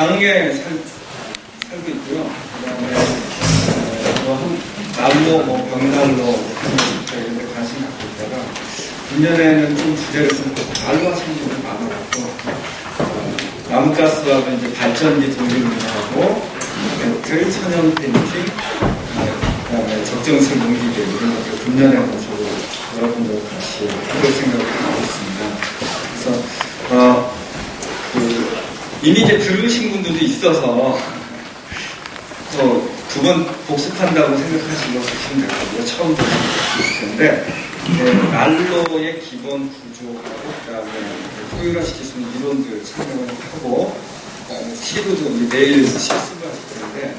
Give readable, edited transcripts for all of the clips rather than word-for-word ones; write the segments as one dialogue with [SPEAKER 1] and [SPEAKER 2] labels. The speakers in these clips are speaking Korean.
[SPEAKER 1] 강에 살고 있고요. 그다음에 난로, 벽난로 이런 데 관심 갖고 있다가 작년에는 좀 주제를 좀 난로 하시는 분들이 많아갖고 나무가스하고 이제 발전기 돌리문하고 배틀, 천연 페인팅, 그다음에 적정식 농기계 이런 것들 금년에 가지고 여러분들 같이 해볼 생각을 하고 있습니다. 그래서 이미 이제 들으신 분들도 있어서 두 번 복습한다고 생각하시고 보시면 될 거고요. 처음 들으실 텐데 난로의 기본 구조하고 그다음에 효율화시킬 수 있는 이론들 설명을 하고 그다음에 시로드 내일 실습을 하실 텐데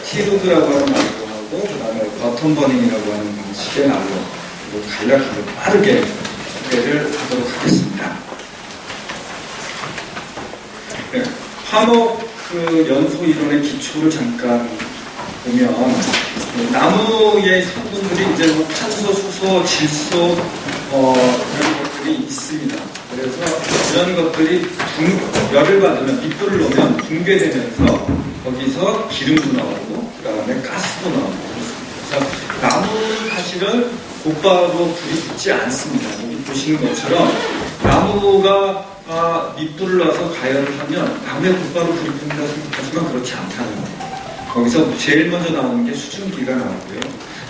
[SPEAKER 1] 시로드라고 하는 난로하고 그다음에 버튼 버닝이라고 하는 방식의 난로 그리고 간략하게 빠르게 소개를 하도록 하겠습니다. 네, 화목 연소 이론의 기초를 잠깐 보면 나무의 성분들이 이제 탄소, 수소, 질소 이런 것들이 있습니다. 그래서 이런 것들이 열을 받으면 밑불을 놓으면 붕괴되면서 거기서 기름도 나오고 그 다음에 가스도 나오고 그래서 나무는 사실은 곧바로 불이 붙지 않습니다. 여기 보시는 것처럼 나무가 밑불을 놔서 가열을 하면 나무에 곧바로 불이 붙는다 생각하지만 그렇지 않다는 거예요. 거기서 제일 먼저 나오는 게 수증기가 나오고요.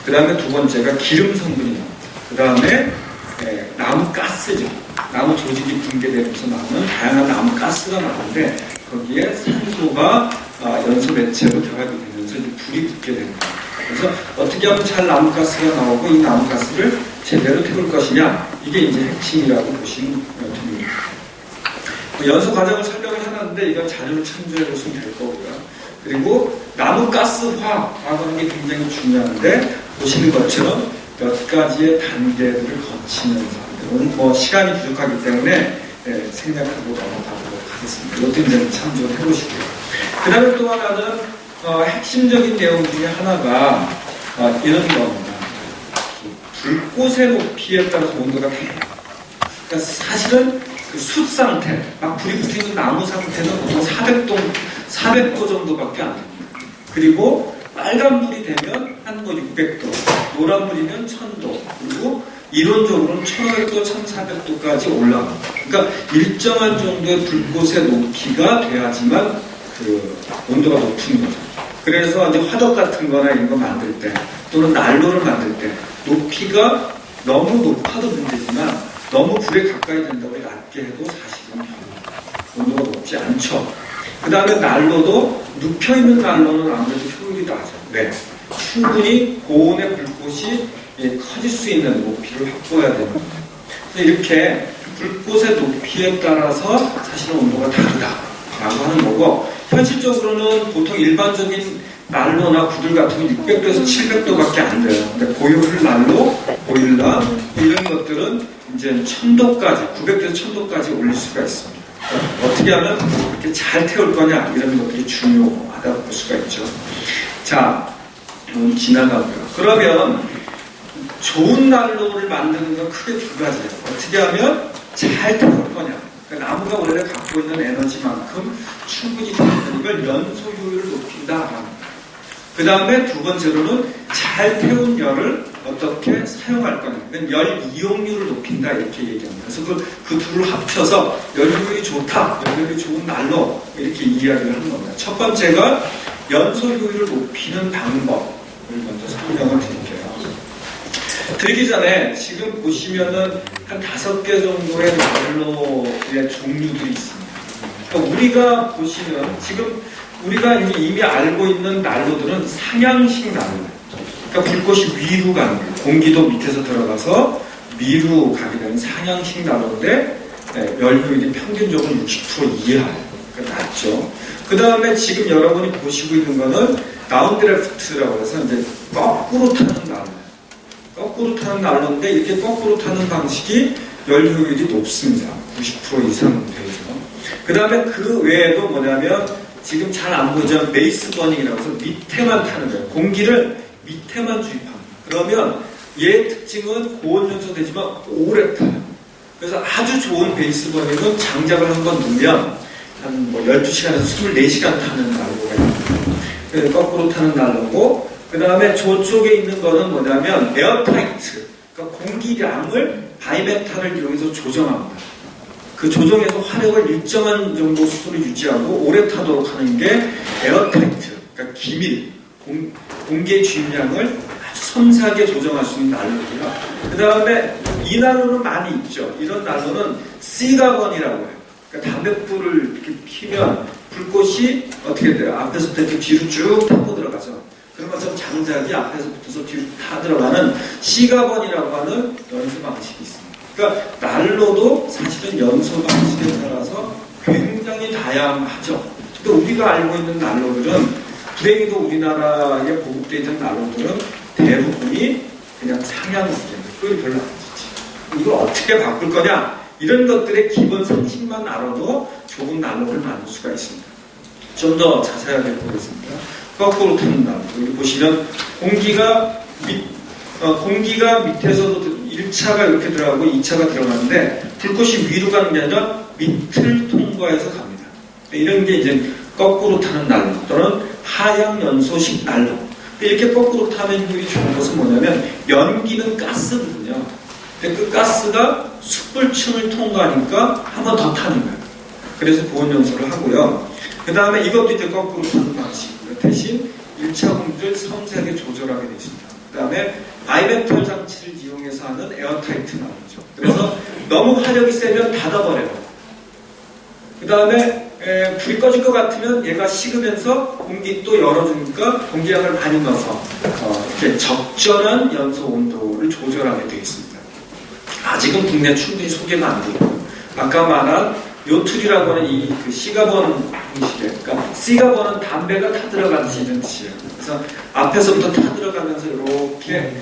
[SPEAKER 1] 그 다음에 두 번째가 기름 성분이 나옵니다. 그 다음에 나무 가스죠. 나무 조직이 붕괴되면서 나오는 다양한 나무 가스가 나오는데 거기에 산소가 연소 매체로 들어가게 되면서 이제 불이 붙게 됩니다. 그래서 어떻게 하면 잘 나무 가스가 나오고 이 나무 가스를 제대로 태울 것이냐 이게 이제 핵심이라고 보시면 됩니다. 연소 과정을 설명을 해놨는데 이건 자료를 참조해 보시면 될 거고요. 그리고 나무 가스화하는 게 굉장히 중요한데 보시는 것처럼 몇 가지의 단계들을 거치면서 오늘 시간이 부족하기 때문에 생략하고 넘어가도록 하겠습니다. 이것도 이제 참조를 해보시고요. 그 다음에 또 하나는 핵심적인 내용 중에 하나가 이런 겁니다. 불꽃의 높이에 따라서 온도가 달라요. 그러니까 사실은 그 숯 상태, 막 불이 붙어있는 나무 상태는 보통 400도 정도밖에 안 됩니다. 그리고 빨간불이 되면 한 600도, 노란불이면 1000도, 그리고 이론적으로는 1500도, 1400도까지 올라갑니다. 그러니까 일정한 정도의 불꽃의 높이가 돼야지만 그 온도가 높은 거죠. 그래서 이제 화덕 같은 거나 이런 거 만들 때, 또는 난로를 만들 때, 높이가 너무 높아도 문제지만 너무 불에 가까이 된다고 낮게 해도 사실은 온도가 높지 않죠. 그 다음에 난로도 눕혀있는 난로는 아무래도 효율이 낮아요. 네. 충분히 고온의 불꽃이 커질 수 있는 높이를 확보해야 됩니다. 이렇게 불꽃의 높이에 따라서 사실은 온도가 다르다라고 하는 거고 현실적으로는 보통 일반적인 난로나 구들 같은 건 600도에서 700도밖에 안 돼요. 근데 보일러 난로, 보일러 이런 것들은 이제 1000도까지, 900도에서 1000도까지 올릴 수가 있습니다. 어떻게 하면 이렇게 잘 태울 거냐 이런 것들이 중요하다고 볼 수가 있죠. 자, 지나가고요. 그러면 좋은 난로를 만드는 건 크게 두 가지예요. 어떻게 하면 잘 태울 거냐. 그러니까 나무가 원래 갖고 있는 에너지만큼 충분히 태우는 걸 연소 효율을 높인다. 그 다음에 두 번째로는 잘 태운 열을 어떻게 사용할 거냐. 열 이용률을 높인다 이렇게 얘기합니다. 그래서 그 둘을 합쳐서 열 효율이 좋다, 열 효율이 좋은 난로 이렇게 이야기를 하는 겁니다. 첫 번째가 연소 효율을 높이는 방법을 먼저 설명을 드릴게요. 드리기 전에 지금 보시면은 한 5개 정도의 난로의 종류들이 있습니다. 그러니까 우리가 보시면 지금 우리가 이미 알고 있는 난로들은 상향식 난로예요. 그러니까 불꽃이 위로 가는 거예요. 공기도 밑에서 들어가서 위로 가게 되는 상향식 난로인데 열 효율이 평균적으로 60% 이하예요. 그러니까 낮죠. 그 다음에 지금 여러분이 보시고 있는 거는 다운드래프트라고 해서 이제 거꾸로 타는 난로예요. 거꾸로 타는 난로인데 이렇게 거꾸로 타는 방식이 열 효율이 높습니다. 90% 이상 되죠. 그 다음에 그 외에도 뭐냐면 지금 잘 안 보이지만 베이스 버닝이라고 해서 밑에만 타는 거예요. 공기를 밑에만 주입합니다. 그러면 얘의 특징은 고온 연소되지만 오래 타요. 그래서 아주 좋은 베이스 버닝은 장작을 한번 넣으면 한 뭐 12시간에서 24시간 타는 난로가 있고, 거꾸로 타는 난로고, 그 다음에 저쪽에 있는 거는 뭐냐면 에어타이트, 그러니까 공기량을 바이메탈을 이용해서 조정합니다. 그 조정해서 화력을 일정한 정도 수준을 유지하고 오래 타도록 하는 게 에어타이트, 그러니까 기밀, 공기의 주입량을 아주 섬세하게 조정할 수 있는 난로고요. 그 다음에 이 난로는 많이 있죠. 이런 난로는 시가번이라고 해요. 그러니까 담뱃불을 이렇게 피면 불꽃이 어떻게 돼요? 앞에서부터 이렇게 뒤로 쭉 타고 들어가죠. 그런 것처럼 장작이 앞에서 붙어서 뒤로 타 들어가는 시가번이라고 하는 연소 방식이 있습니다. 그러니까 난로도 사실은 연소 방식에 따라서 굉장히 다양하죠. 또 우리가 알고 있는 난로들은 불행히도 우리나라에 보급되어 있는 난로들은 대부분이 그냥 상향수준이에요. 끓이 별로 안 좋지. 이걸 어떻게 바꿀 거냐? 이런 것들의 기본 상식만 알아도 좋은 난로를 만들 수가 있습니다. 좀 더 자세하게 보겠습니다. 거꾸로 타는 난로. 여기 보시면 공기가 밑에서도 1차가 이렇게 들어가고 2차가 들어가는데 불꽃이 위로 가는 게 아니라 밑을 통과해서 갑니다. 이런 게 이제 거꾸로 타는 난로 또는 하향 연소식 난로. 이렇게 거꾸로 타면 효율이 좋은 것은 뭐냐면 연기는 가스거든요. 근데 그 가스가 숯불층을 통과하니까 한 번 더 타는 거예요. 그래서 고온 연소를 하고요. 그 다음에 이것도 이제 거꾸로 타는 방식이고요. 대신 1차 공기를 섬세하게 조절하게 되어 있습니다. 그 다음에 바이메탈 장치를 이용해서 하는 에어타이트 난로죠. 그래서 너무 화력이 세면 닫아버려요. 그 다음에 불이 꺼질 것 같으면 얘가 식으면서 공기 또 열어주니까 공기량을 많이 넣어서 이렇게 적절한 연소 온도를 조절하게 되어 있습니다. 아직은 국내 충분히 소개가 안 되고 아까 말한 요툴이라고 하는 이 그 시가번 방식이에요. 그러니까 시가번은 담배가 타들어가듯이 이런 뜻이에요. 그래서 앞에서부터 타들어가면서 이렇게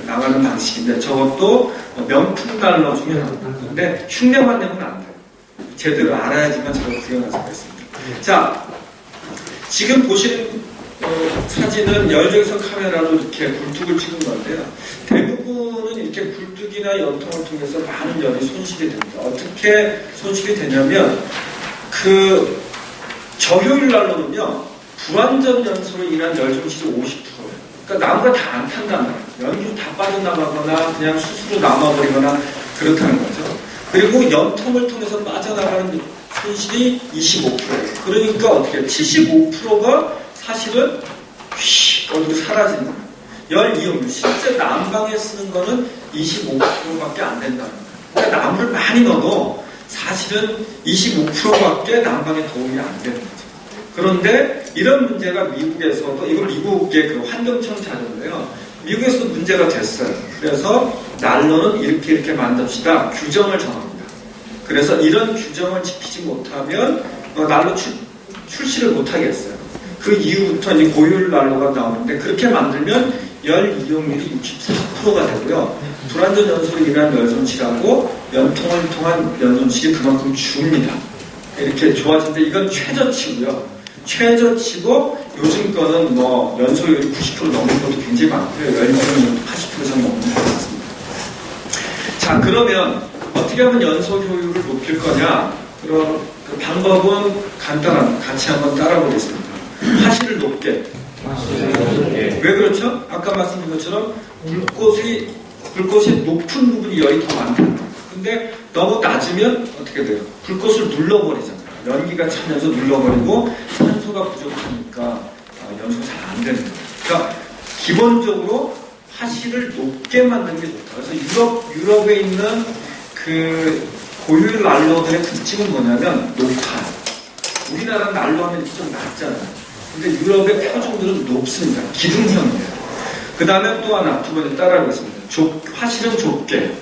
[SPEAKER 1] 나가는 방식인데 저것도 명품 난로 중에 하나입니다. 근데 흉내만 내면 안 돼요. 제대로 알아야지만 저걸 구현할 수가 있습니다. 자, 지금 보시는 사진은 열적외선 카메라로 이렇게 굴뚝을 찍은 건데요. 대부분은 이렇게 굴뚝이나 연통을 통해서 많은 열이 손실이 됩니다. 어떻게 손실이 되냐면 그 저효율 난로는요 불완전 연소로 인한 열 손실이 50%예요. 그러니까 나무가 다 안 탄단 말이에요. 연기로 다 빠져나가거나 그냥 수수로 남아버리거나 그렇다는 거죠. 그리고 연통을 통해서 빠져나가는 손실이 25%예요. 그러니까 어떻게 75%가 사실은 어디로 사라지는 거예요. 열 이용률. 실제 난방에 쓰는 거는 25%밖에 안 된다는 거예요. 그러니까 나무를 많이 넣어도 사실은 25%밖에 난방에 도움이 안 되는 거죠. 그런데 이런 문제가 미국에서도, 이걸 미국의 그 환경청 자료인데요. 미국에서도 문제가 됐어요. 그래서 난로는 이렇게 만듭시다. 규정을 정합니다. 그래서 이런 규정을 지키지 못하면 난로 출시를 못하게 했어요. 그 이후부터 이제 고효율 난로가 나오는데 그렇게 만들면 열 이용률이 64%가 되고요. 불완전 연소로 인한 열 손실하고 연통을 통한 연 손실이 그만큼 줍니다. 이렇게 좋아지는데 이건 최저치고요. 최저치고 요즘 거는 뭐 연소율이 90% 넘는 것도 굉장히 많고요. 열 이용률도 80% 이상 넘는 것 같습니다. 자, 그러면 어떻게 하면 연소 효율을 높일 거냐? 그럼 그 방법은 간단합니다. 같이 한번 따라보겠습니다. 화실을 높게. 왜 그렇죠? 아까 말씀드린 것처럼 불꽃이 높은 부분이 열이 더 많다. 근데 너무 낮으면 어떻게 돼요? 불꽃을 눌러버리잖아요. 연기가 차면서 눌러버리고 산소가 부족하니까 연소가 잘 안 되는 거예요. 그러니까 기본적으로 화실을 높게 만드는 게 좋다. 그래서 유럽에 있는 그 고효율 난로들의 특징은 뭐냐면 높아요. 우리나라 난로 하면 좀 낮잖아요. 근데 유럽의 표준들은 높습니다. 기둥형이에요. 그 다음에 또 하나, 두 번째 따라하겠습니다. 화실은 좁게.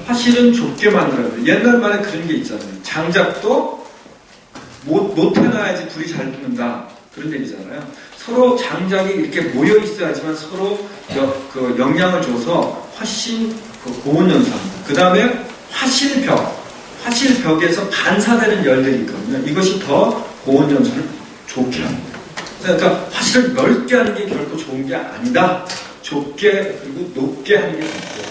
[SPEAKER 1] 화실은 좁게 만들어야 돼요. 옛날 말에 그런 게 있잖아요. 장작도 못 해놔야지 불이 잘 붙는다. 그런 얘기잖아요. 서로 장작이 이렇게 모여 있어야지만 서로 그 영향을 줘서 훨씬 고온 연소합니다. 그 다음에 화실벽에서 반사되는 열들이 있거든요. 이것이 더 고온 연소를 좋게 합니다. 그러니까 화실을 넓게 하는 게 결코 좋은 게 아니다. 좁게 그리고 높게 하는 게 좋고요.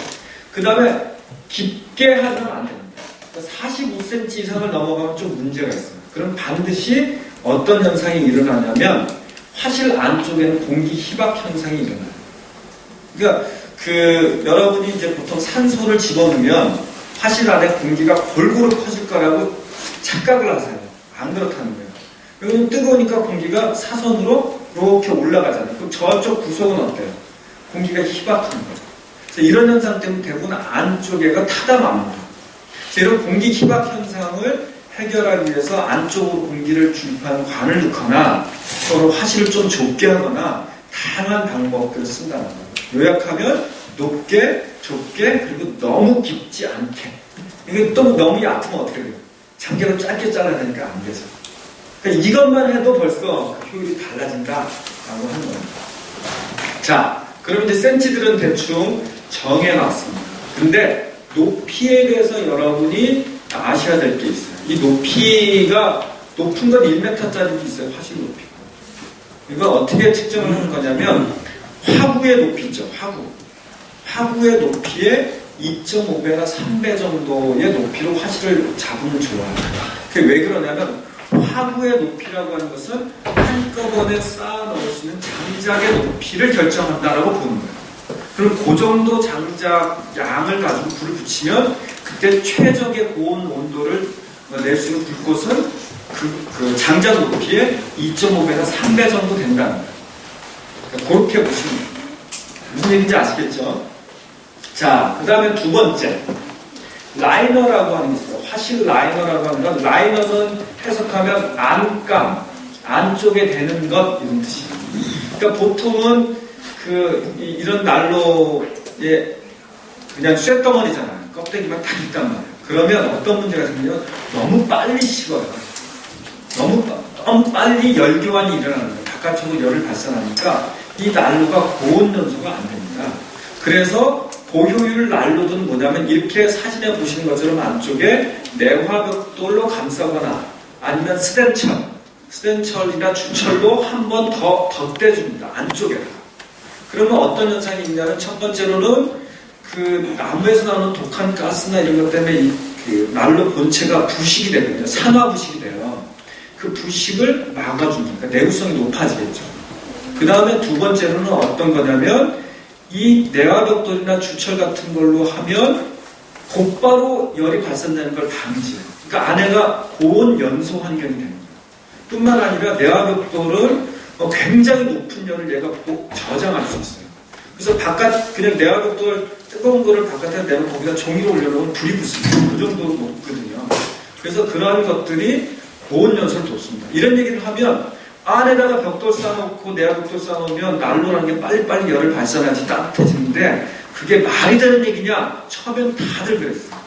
[SPEAKER 1] 그 다음에 깊게 하면 안 됩니다. 45cm 이상을 넘어가면 좀 문제가 있어요. 그럼 반드시 어떤 현상이 일어나냐면 화실 안쪽에는 공기 희박 현상이 일어나요. 그러니까 여러분이 이제 보통 산소를 집어넣으면 화실 안에 공기가 골고루 퍼질 거라고 착각을 하세요. 안 그렇다는 거예요. 여기는 뜨거우니까 공기가 사선으로 이렇게 올라가잖아요. 그럼 저쪽 구석은 어때요? 공기가 희박한 거예요. 그래서 이런 현상 때문에 대부분 안쪽에가 타다 맙니다. 그래서 이런 공기 희박 현상을 해결하기 위해서 안쪽으로 공기를 주입하는 관을 넣거나 서로 화실을 좀 좁게 하거나 다양한 방법들을 쓴다는 거예요. 요약하면 높게, 좁게, 그리고 너무 깊지 않게. 이게 또 너무 얕으면 어떻게 돼요? 장기로 짧게 잘라야 되니까 안 되죠. 그러니까 이것만 해도 벌써 효율이 달라진다라고 하는 겁니다. 자, 그럼 이제 센치들은 대충 정해놨습니다. 근데 높이에 대해서 여러분이 아셔야 될 게 있어요. 이 높이가 높은 건 1m짜리도 있어요. 화실 높이가. 이걸 어떻게 측정을 하는 거냐면 화구의 높이죠. 화구의 높이에 2.5배나 3배 정도의 높이로 화실을 잡으면 좋아요. 그게 왜 그러냐면 화구의 높이라고 하는 것은 한꺼번에 쌓아 넣을 수 있는 장작의 높이를 결정한다라고 보는 거예요. 그럼 그 정도 장작 양을 가지고 불을 붙이면 그때 최적의 고온 온도를 낼 수 있는 불꽃은 그 장작 높이의 2.5배나 3배 정도 된다는 거예요. 그러니까 그렇게 보시면 돼요. 무슨 얘기인지 아시겠죠? 자, 그 다음에 두 번째. 라이너라고 하는 게 있어요. 화실 라이너라고 하는 건, 라이너는 해석하면 안감, 안쪽에 대는 것, 이런 뜻이에요. 그러니까 보통은 이런 난로에 그냥 쇳덩어리잖아요. 껍데기만 딱 있단 말이에요. 그러면 어떤 문제가 생기냐면 너무 빨리 식어요. 너무 빨리 열교환이 일어나는 거예요. 바깥쪽으로 열을 발산하니까 이 난로가 고온 연소가 안 됩니다. 그래서 고효율 난로는 뭐냐면 이렇게 사진에 보시는 것처럼 안쪽에 내화벽돌로 감싸거나 아니면 스텐철이나 주철로 한 번 더 덧대줍니다. 안쪽에다가. 그러면 어떤 현상이 있냐면 첫 번째로는 그 나무에서 나오는 독한 가스나 이런 것 때문에 그 난로 본체가 부식이 되거든요. 산화 부식이 돼요. 그 부식을 막아줍니다. 그러니까 내구성이 높아지겠죠. 그 다음에 두 번째로는 어떤 거냐면 이 내화벽돌이나 주철 같은 걸로 하면 곧바로 열이 발산되는 걸 방지해요. 그러니까 안에가 고온 연소 환경이 되는 거예요. 뿐만 아니라 내화벽돌은 굉장히 높은 열을 얘가 저장할 수 있어요. 그래서 그냥 내화벽돌 뜨거운 거를 바깥에 내면 거기다 종이를 올려놓으면 불이 붙습니다. 그 정도로 높거든요. 그래서 그러한 것들이 고온 연소를 돕습니다. 이런 얘기를 하면 안에다가 벽돌 쌓아놓고 내화벽돌 쌓아놓으면 난로라는 게 빨리빨리 열을 발산하지 따뜻해지는데 그게 말이 되는 얘기냐? 처음엔 다들 그랬어요.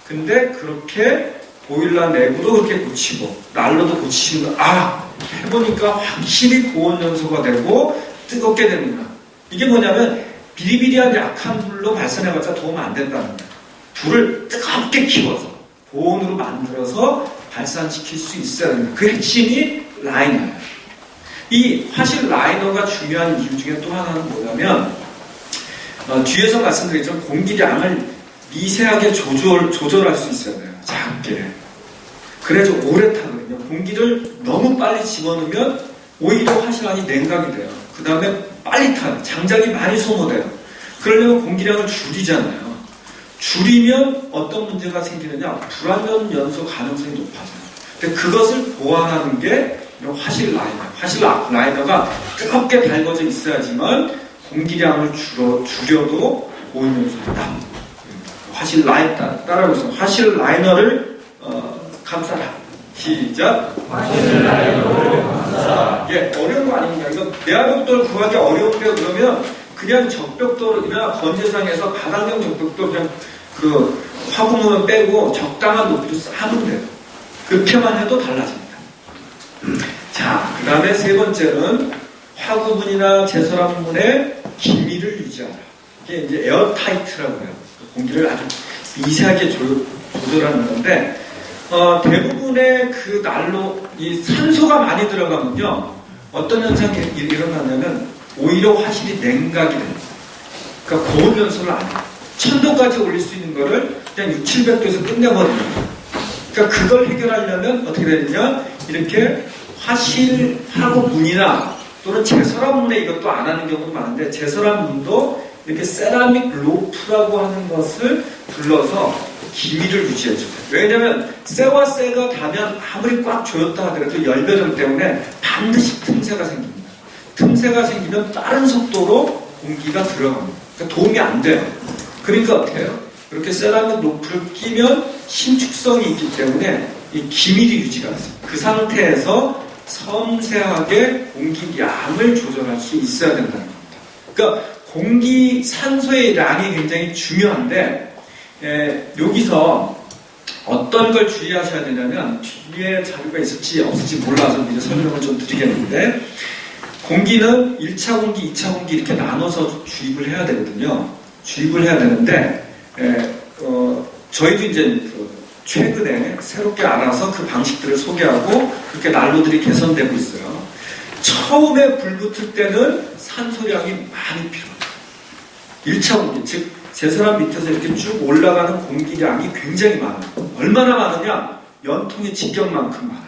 [SPEAKER 1] 근데 그렇게 보일러 내부도 그렇게 고치고 난로도 고치시는 거 해보니까 확실히 고온 연소가 되고 뜨겁게 됩니다. 이게 뭐냐면 비리비리한 약한 불로 발산해봤자 도움 안 된다는 거예요. 불을 뜨겁게 키워서 고온으로 만들어서 발산시킬 수 있어야 됩니다. 그 핵심이 라이너예요. 이 화실 라이너가 중요한 이유 중에 또 하나는 뭐냐면 뒤에서 말씀드렸지만 공기량을 미세하게 조절할 수 있어야 돼요. 작게. 그래서 오래 타거든요. 공기를 너무 빨리 집어넣으면 오히려 화실 안이 냉각이 돼요. 그 다음에 빨리 타요. 장작이 많이 소모돼요. 그러려면 공기량을 줄이잖아요. 줄이면 어떤 문제가 생기느냐? 불안전 연소 가능성이 높아져요. 근데 그것을 보완하는 게 이런 화실 라이너. 화실 라이너가 뜨겁게 달궈져 있어야지만 공기량을 줄여도 고온 연소한다. 화실 라이너 따라오세요. 화실 라이너를 감싸라. 시작. 화실 라이너를 감싸라. 어려운 거 아닙니까? 이거 내화벽돌 구하기 어려운데 그러면 그냥 적벽돌이나 건재상에서 바닥형 적벽돌 그냥 그 화구문을 빼고 적당한 높이로 쌓으면 돼요. 그렇게만 해도 달라집니다. 자, 그 다음에 세 번째는 화구문이나 제설함문의 기미를 유지하라. 이게 이제 에어타이트라고 해요. 공기를 아주 미세하게 조절하는 건데 대부분의 그 난로 이 산소가 많이 들어가면요 어떤 현상이 일어나냐면 오히려 화실이 냉각이 됩니다. 그러니까 고온 연소를 안 해요. 1000도까지 올릴 수 있는 거를 그냥 6, 700도에서 끝내버리는 거예요. 그러니까 그걸 해결하려면 어떻게 되느냐, 이렇게 화실, 화구문이나 또는 제설한 문에 이것도 안 하는 경우도 많은데, 제설한 문도 이렇게 세라믹 로프라고 하는 것을 둘러서 기미를 유지해줘요. 왜냐면 쇠와 쇠가 닿으면 아무리 꽉 조였다 하더라도 열배정 때문에 반드시 틈새가 생깁니다. 틈새가 생기면 빠른 속도로 공기가 들어갑니다. 그러니까 도움이 안 돼요. 그러니까 어떻게 해요? 이렇게 세라믹 로프를 끼면 신축성이 있기 때문에 이 기밀이 유지가 돼요. 그 상태에서 섬세하게 공기 양을 조절할 수 있어야 된다는 겁니다. 그러니까 공기, 산소의 양이 굉장히 중요한데, 여기서 어떤 걸 주의하셔야 되냐면, 뒤에 자료가 있을지 없을지 몰라서 이제 설명을 좀 드리겠는데, 공기는 1차 공기, 2차 공기 이렇게 나눠서 주입을 해야 되거든요. 주입을 해야 되는데, 저희도 이제 최근에 새롭게 알아서 그 방식들을 소개하고 그렇게 난로들이 개선되고 있어요. 처음에 불 붙을 때는 산소량이 많이 필요해요. 1차 공기, 즉 제설한 밑에서 이렇게 쭉 올라가는 공기량이 굉장히 많아요. 얼마나 많으냐? 연통의 직경만큼 많아요.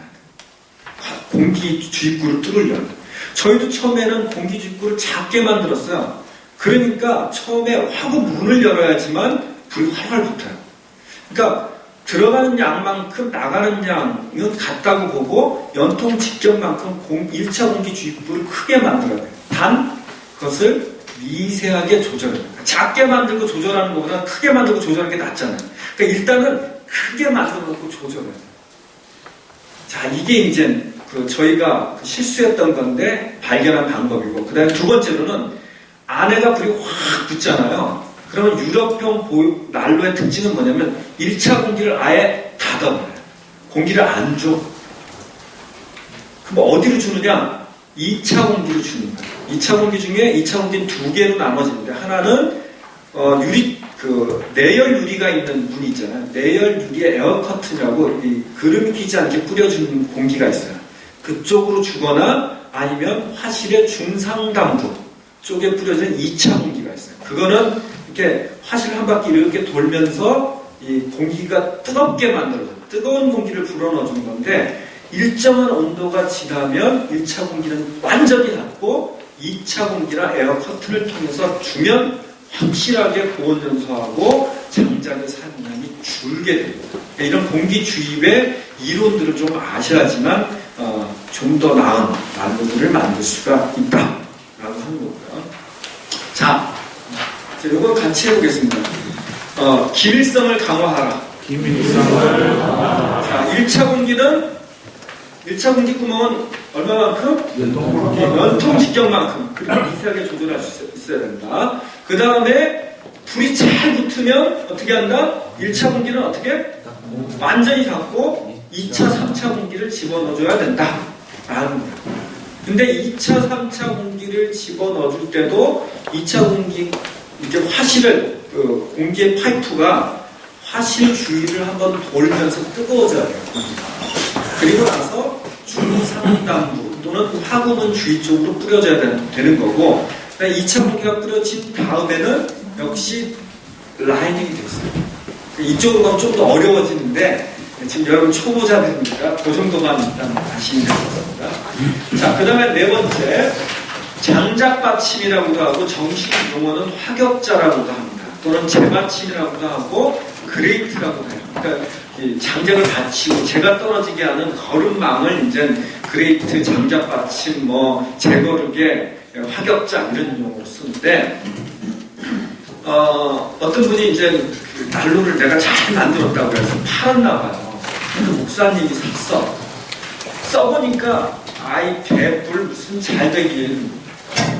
[SPEAKER 1] 공기 주입구를 뚫으려면. 저희도 처음에는 공기 주입구를 작게 만들었어요. 그러니까 처음에 화구 문을 열어야지만 불이 활활 붙어요. 그러니까 들어가는 양만큼 나가는 양은 같다고 보고 연통 직경만큼 1차 공기 주입구를 크게 만들어야 돼요. 단 그것을 미세하게 조절해야 돼요. 작게 만들고 조절하는 것보다 크게 만들고 조절하는 게 낫잖아요. 그러니까 일단은 크게 만들어 놓고 조절해야 돼요. 자, 이게 이제 저희가 실수했던 건데 발견한 방법이고, 그 다음에 두 번째로는 안에가 불이 확 붙잖아요. 그러면 유럽형 난로의 특징은 뭐냐면 1차 공기를 아예 닫아버려요. 공기를 안 줘. 그럼 어디로 주느냐? 2차 공기를 주는 거예요. 2차 공기 중에 2차 공기는 두 개로 나눠지는데, 하나는 내열 유리가 있는 문이 있잖아요. 내열 유리에 에어 커튼이라고 그름이 끼지 않게 뿌려주는 공기가 있어요. 그쪽으로 주거나 아니면 화실의 중상단부 쪽에 뿌려지는 2차 공기가 있어요. 그거는 이렇게 화실 한 바퀴 이렇게 돌면서 이 공기가 뜨겁게 만들어져요. 뜨거운 공기를 불어넣어주는 건데, 일정한 온도가 지나면 1차 공기는 완전히 닫고 2차 공기나 에어 커튼을 통해서 주면 확실하게 고온연소하고 장작의 사용량이 줄게 됩니다. 이런 공기 주입의 이론들을 좀 아셔야지만 좀 더 나은 난로들을 만들 수가 있다라고 하는 거고요. 자, 이걸 같이 해보겠습니다. 기밀성을 강화하라.
[SPEAKER 2] 기밀성을 강화하라.
[SPEAKER 1] 자, 1차 공기는 1차 공기 구멍은 얼마만큼? 연통 직경만큼. 그리고 미세하게 조절할 수 있어야 된다. 그 다음에 불이 잘 붙으면 어떻게 한다? 1차 공기는 어떻게? 완전히 닫고 2차, 3차 공기를 집어넣어줘야 된다. 라는 거예요. 근데 2차, 3차 공기를 집어넣어줄 때도 2차 공기, 이렇게 화실을, 공기의 파이프가 화실 주위를 한번 돌면서 뜨거워져야 돼요. 공기가. 그리고 나서 중상단부 또는 화구문 주위 쪽으로 뿌려져야 되는 거고, 2차 공기가 뿌려진 다음에는 역시 라이닝이 됐어요. 이쪽으로 가면 좀 더 어려워지는데, 지금 여러분 초보자들이니까 그 정도만 일단 아시면 될 것 같습니다. 자, 그 다음에 네 번째, 장작받침이라고도 하고 정식 용어는 화격자라고도 합니다. 또는 재받침이라고도 하고 그레이트라고도 해요. 그러니까 장작을 받치고 재가 떨어지게 하는 거름망을 이제 그레이트, 장작받침, 재거르게, 화격자 이런 용어로 쓰는데, 어떤 분이 이제 난로를 내가 잘 만들었다고 해서 팔았나 봐요. 근데 목사님이 샀어. 써보니까 아이 개뿔 무슨 잘 되긴.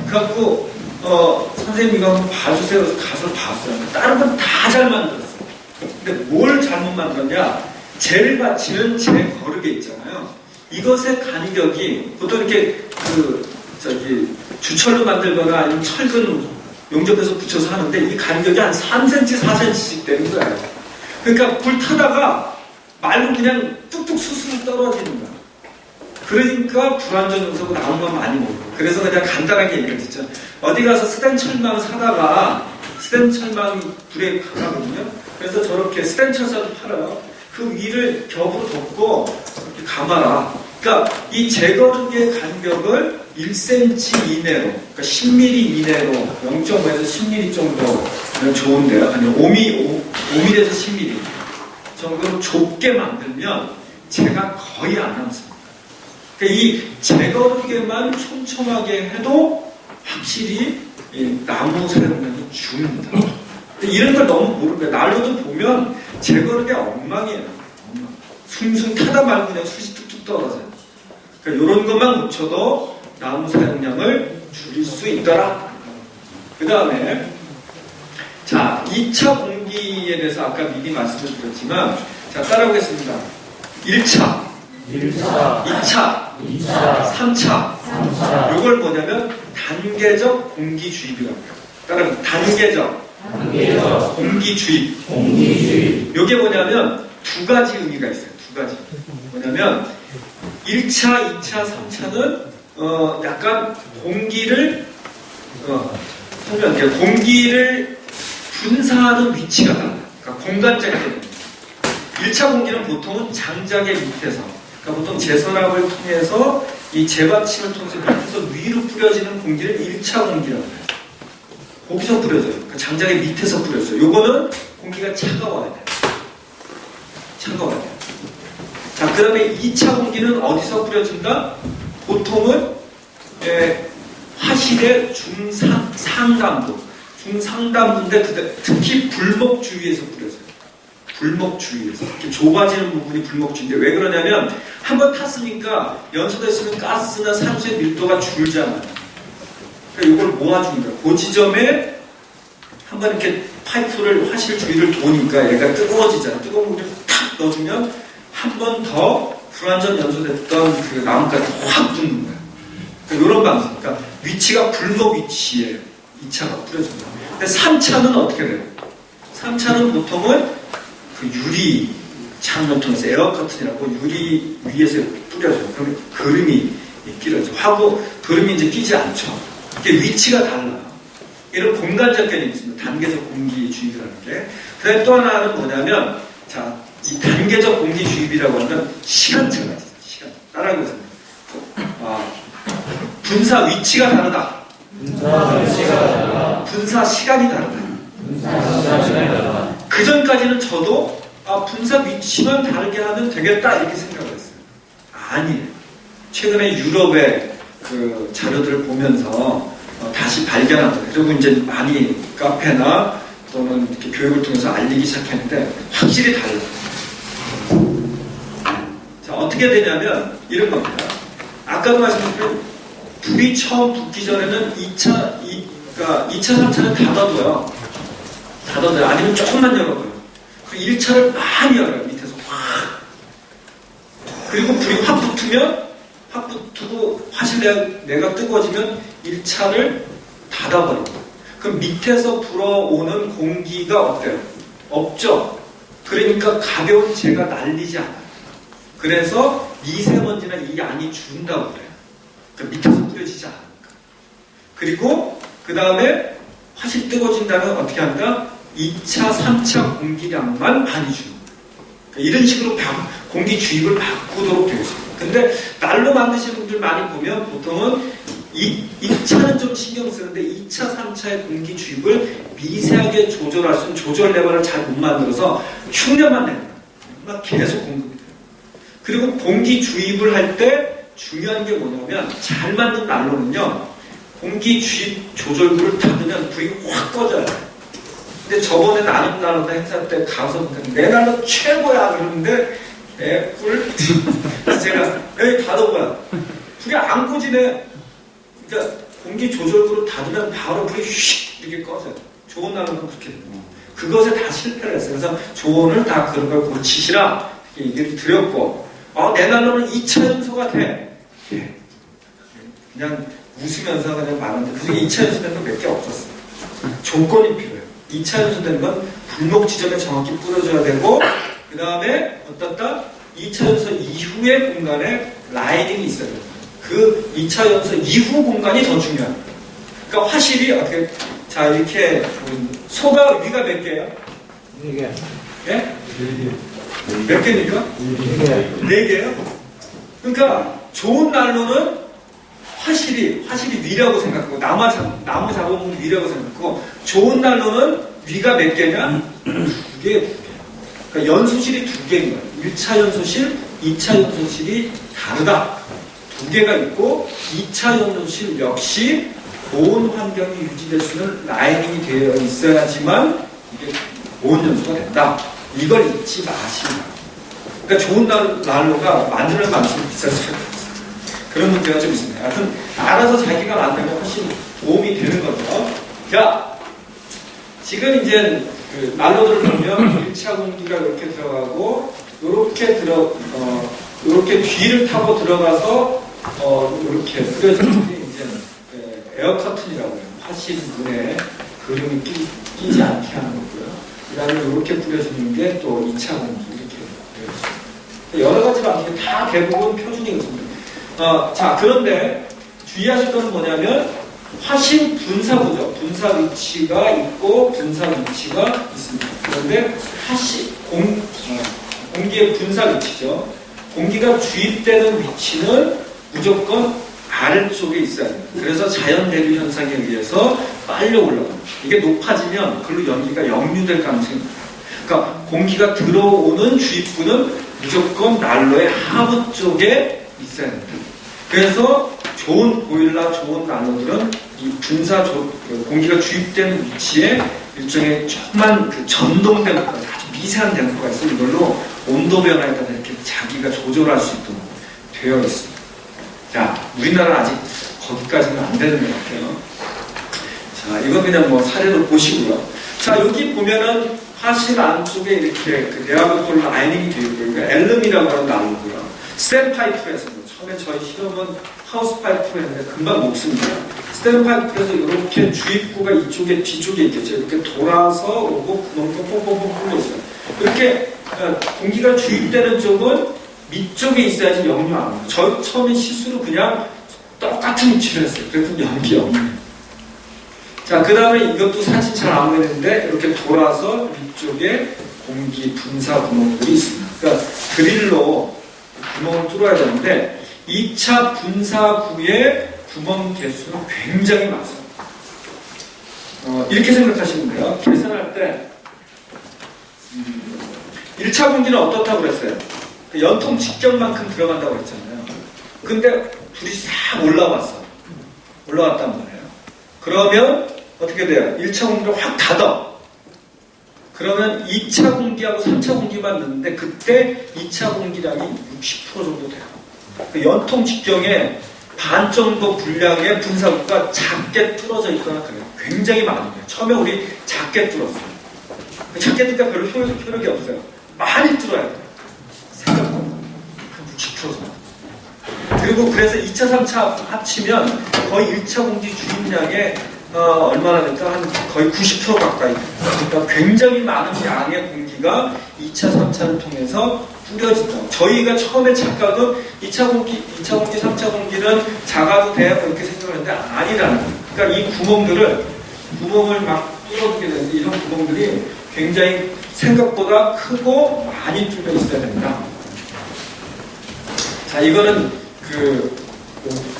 [SPEAKER 1] 그래갖고 선생님이가 한번 봐주세요. 그래서 가서 봤어요. 다른 건 다 잘 만들었어요. 근데 뭘 잘못 만들었냐? 재를 받치는 재 거르게 있잖아요. 이것의 간격이 보통 이렇게 주철로 만들거나 아니면 철근 용접해서 붙여서 하는데 이 간격이 한 3cm, 4cm씩 되는 거예요. 그러니까 불 타다가 말로 그냥 뚝뚝 수술 떨어지는 거야. 그러니까 불안전 요소가 나온 건 많이 모르고. 그래서 그냥 간단하게 얘기를 듣죠. 어디 가서 스텐 철망 사다가 스텐 철망이 불에 강하거든요. 그래서 저렇게 스텐 철사도 팔아요. 그 위를 겹으로 덮고 이렇게 감아라. 그러니까 이 재거르기의 간격을 1cm 이내로, 그러니까 10mm 이내로 0.5에서 10mm 정도면 좋은데요. 아니 5mm에서 10mm 정도로 좁게 만들면 재가 거의 안 남습니다. 그러니까 이 재거르기만 촘촘하게 해도 확실히 이 나무 사용량이 줄입니다. 이런 걸 너무 모르는데 난로도 보면 재거르기 엉망이에요. 엉망. 숭숭 타다 말고 그냥 숯이 뚝뚝 떨어져요. 그러니까 이런 것만 묻혀도 나무 사용량을 줄일 수 있더라. 그 다음에 자 2차 공기에 대해서 아까 미리 말씀을 드렸지만 자 따라오겠습니다. 1차 2차 3차 이걸 뭐냐면 단계적 공기 주입이라고 해요. 따라서 단계적 공기 주입. 이게 뭐냐면 두 가지 의미가 있어요. 두 가지. 뭐냐면 1차, 2차, 3차는 약간 공기를 공기를 분사하는 위치가 달라요. 그러니까 공간적인 1차 공기는 보통은 장작의 밑에서 그러니까 보통 제설압을 통해서 이 재받침을 통해서 밑에서 위로 뿌려지는 공기를 1차 공기라고 해요. 거기서 뿌려져요. 그러니까 장작의 밑에서 뿌려져요. 요거는 공기가 차가워야 돼요. 차가워야 돼요. 자, 그 다음에 2차 공기는 어디서 뿌려진다? 보통은 화실의 중상단부. 중상단부인데 특히 불목 주위에서 뿌려져요. 불목 주위에서. 이렇게 좁아지는 부분이 불목 주위인데 왜 그러냐면 한번 탔으니까 연소됐으면 가스나 산소의 밀도가 줄잖아요. 그러니까 이걸 모아주는 거예요. 그 지점에 한번 이렇게 파이프를 화실 주위를 도니까 얘가 뜨거워지잖아요. 뜨거운 물을 탁 넣어주면 한 번 더 불완전 연소됐던 그 나무까지 확 붙는 거예요. 그러니까 이런 방식. 그러니까 위치가 불목 위치에 2차가 뿌려진다. 근데 3차는 어떻게 돼요? 3차는 보통은 그 유리 창문 통해서 에어커튼이라고 유리 위에서 뿌려져요. 그러면 그름이 끼려져. 하고 그름이 이제 끼지 않죠. 이게 위치가 달라요. 이런 공간적 개념이 있습니다. 단계적 공기 주입이라는 게. 그 다음에 또 하나는 뭐냐면, 자, 이 단계적 공기 주입이라고 하면 시간차가 있어요. 시간. 따라해보세요. 분사 위치가 다르다. 분사 시간이 다르다. 그 전까지는 저도 분사 위치만 다르게 하면 되겠다 이렇게 생각을 했어요. 아니에요. 최근에 유럽의 그 자료들을 보면서 다시 발견한 거예요. 그리고 이제 많이 카페나 또는 이렇게 교육을 통해서 알리기 시작했는데 확실히 달라요. 자, 어떻게 되냐면 이런 겁니다. 아까도 말씀드린 불이 처음 붙기 전에는 2차, 3차는 닫아둬요. 아니면 조금만 열어둬요. 그리고 1차를 많이 열어요. 밑에서 확. 그리고 불이 확 붙고 화실 내가 뜨거워지면 1차를 닫아버립니다. 그럼 밑에서 불어오는 공기가 어때요? 없죠? 그러니까 가벼운 재가 날리지 않아요. 그래서 미세먼지나 이 양이 준다고 그래요. 그러니까 밑에서 뿌려지지 않으니까. 그리고 그 다음에 화실 뜨거워진다면 어떻게 한다? 2차, 3차 공기량만 많이 주는 거예요. 그러니까 이런 식으로 공기 주입을 바꾸도록 되어 있습니다. 근데 날로 만드시는 분들 많이 보면 보통은 2차는 좀 신경 쓰는데 2차, 3차의 공기 주입을 미세하게 조절할 수 있는 조절 레버를 잘 못 만들어서 흉내만 냅니다. 막 계속 공급이 돼요. 그리고 공기 주입을 할 때 중요한 게 뭐냐면 잘 만든 난로는요. 공기 주입 조절구를 닫으면 불이 확 꺼져요. 근데 저번에 나눔 난로다 행사 때 가서 내 난로 최고야 그러는데 꿀 제가 여기 닫아봐요. 불이 안 꺼지네. 그러니까 공기 조절구를 닫으면 바로 불이 휙 이렇게 꺼져요. 좋은 난로는 그렇게 됩니다. 그것에 다 실패를 했어요. 그래서 조언을 다 그런 걸 고치시라 얘기를 드렸고 내 난로는 2차 연소가 돼. 그냥 웃으면서 그냥 말하는데 그중에 2차 연소되는 건 몇 개 없었어요. 조건이 필요해요. 2차 연소되는 건 불목 지점에 정확히 뿌려줘야 되고 그 다음에 어떻다? 2차 연소 이후의 공간에 라이닝이 있어야 돼요. 그 2차 연소 이후 공간이 더 중요합니다. 그러니까 화실이 어떻게 자, 이렇게 소가 위가 몇 개예요?
[SPEAKER 2] 4개.
[SPEAKER 1] 예? 몇 개입니까?
[SPEAKER 2] 4개.
[SPEAKER 1] 4개요? 그러니까 좋은 난로는 화실이 위라고 생각하고 나무 잡아먹는 위라고 생각하고 좋은 난로는 위가 몇 개냐? 2개. 그러니까 연소실이 2개인 거예요. 1차 연소실, 2차 연소실이 다르다. 2개가 있고 2차 연소실 역시 보온 환경이 유지될 수 있는 라이닝이 되어 있어야지만 이게 보온 연소가 된다. 이걸 잊지 마시고. 그러니까 좋은 난로가 만드는 방식이 비쌀 수가 있어요. 그런 문제가 좀 있습니다. 하여튼 알아서 자기가 만들면 훨씬 도움이 되는 거죠. 자, 지금 이제 그 난로들을 보면 1차 공기가 이렇게 들어가고 이렇게 뒤를 타고 들어가서 이렇게 뿌려지는 게 이제 에어 커튼이라고 해요. 화실 문에 그림이 끼지 않게 하는 거고요. 그 다음에 이렇게 뿌려지는 게 또 2차 공기 이렇게 뿌려져요. 여러 가지 방식이 다 대부분 표준이거든요. 자, 그런데 주의하실 것은 뭐냐면 화실 분사구죠. 분사 위치가 있고 분사 위치가 있습니다. 그런데 공기의 분사 위치죠. 공기가 주입되는 위치는 무조건 아래쪽에 있어야 됩니다. 그래서 자연 대류 현상에 의해서 빨려 올라갑니다. 이게 높아지면 그걸로 연기가 역류될 가능성이 있습니다. 그러니까 공기가 들어오는 주입구는 무조건 난로의 하부 쪽에 있어야 됩니다. 그래서 좋은 보일러, 좋은 난로들은 이 공기가 주입되는 위치에 일종의 조그만 그 전동 댐퍼가 아주 미세한 댐퍼가 있어요. 이걸로 온도 변화에 따라 이렇게 자기가 조절할 수 있도록 되어 있습니다. 자, 우리나라는 아직 거기까지는 안 되는 것 같아요. 자, 이건 그냥 뭐 사례로 보시고요. 자, 여기 보면은 화실 안쪽에 이렇게 그 내화벽돌 라이닝이 되어 있고요. 그러니까 엘름이라고 하는 난로고요. 스탠파이프에서 처음에 저희 실험은 하우스 파이프로 했는데 금방 녹습니다. 스탠파이프에서 이렇게 주입구가 이쪽에 뒤쪽에 있겠죠. 이렇게 돌아서 오고 구멍도 뽕뽕뽕 뚫려 있어요. 이렇게 공기가 주입되는 쪽은 밑쪽에 있어야지 역류 안 합니다. 저 처음에 실수로 그냥 똑같은 위치를 했어요. 그래서 연기 없네요. 자, 그 다음에 이것도 사진 잘 안 보이는데 이렇게 돌아서 위쪽에 공기 분사 구멍들이 있습니다. 그러니까 드릴로 구멍을 뚫어야 되는데 2차 분사구의 구멍 개수는 굉장히 많습니다. 이렇게 생각하시면 돼요. 계산할 때 1차 공기는 어떻다고 그랬어요? 연통 직경만큼 들어간다고 했잖아요. 근데 불이 싹 올라왔단 말이에요. 그러면 어떻게 돼요? 1차 공기를 확 닫아. 그러면 2차 공기하고 3차 공기만 넣는데 그때 2차 공기량이 60% 정도 돼요. 그 연통 직경에 반 정도 분량의 분사구가 작게 뚫어져 있거나 그래요. 굉장히 많은 거예요. 처음에 우리 작게 뚫었어요. 작게 뚫으니까 별로 효력이 없어요. 많이 뚫어야 돼요. 생각보다 한 60% 정도. 그리고 그래서 2차, 3차 합치면 거의 1차 공기 주입량의 얼마나 될까? 한 거의 90% 가까이. 그러니까 굉장히 많은 양의 공기가 2차, 3차를 통해서 뿌려진다. 저희가 처음에 착각은 2차 공기, 3차 공기는 작아도 돼. 이렇게 생각을 했는데 아니라는 거예요. 그러니까 이 구멍을 막 뚫어두게 되는데 이런 구멍들이 굉장히 생각보다 크고 많이 뚫려 있어야 된다. 자, 이거는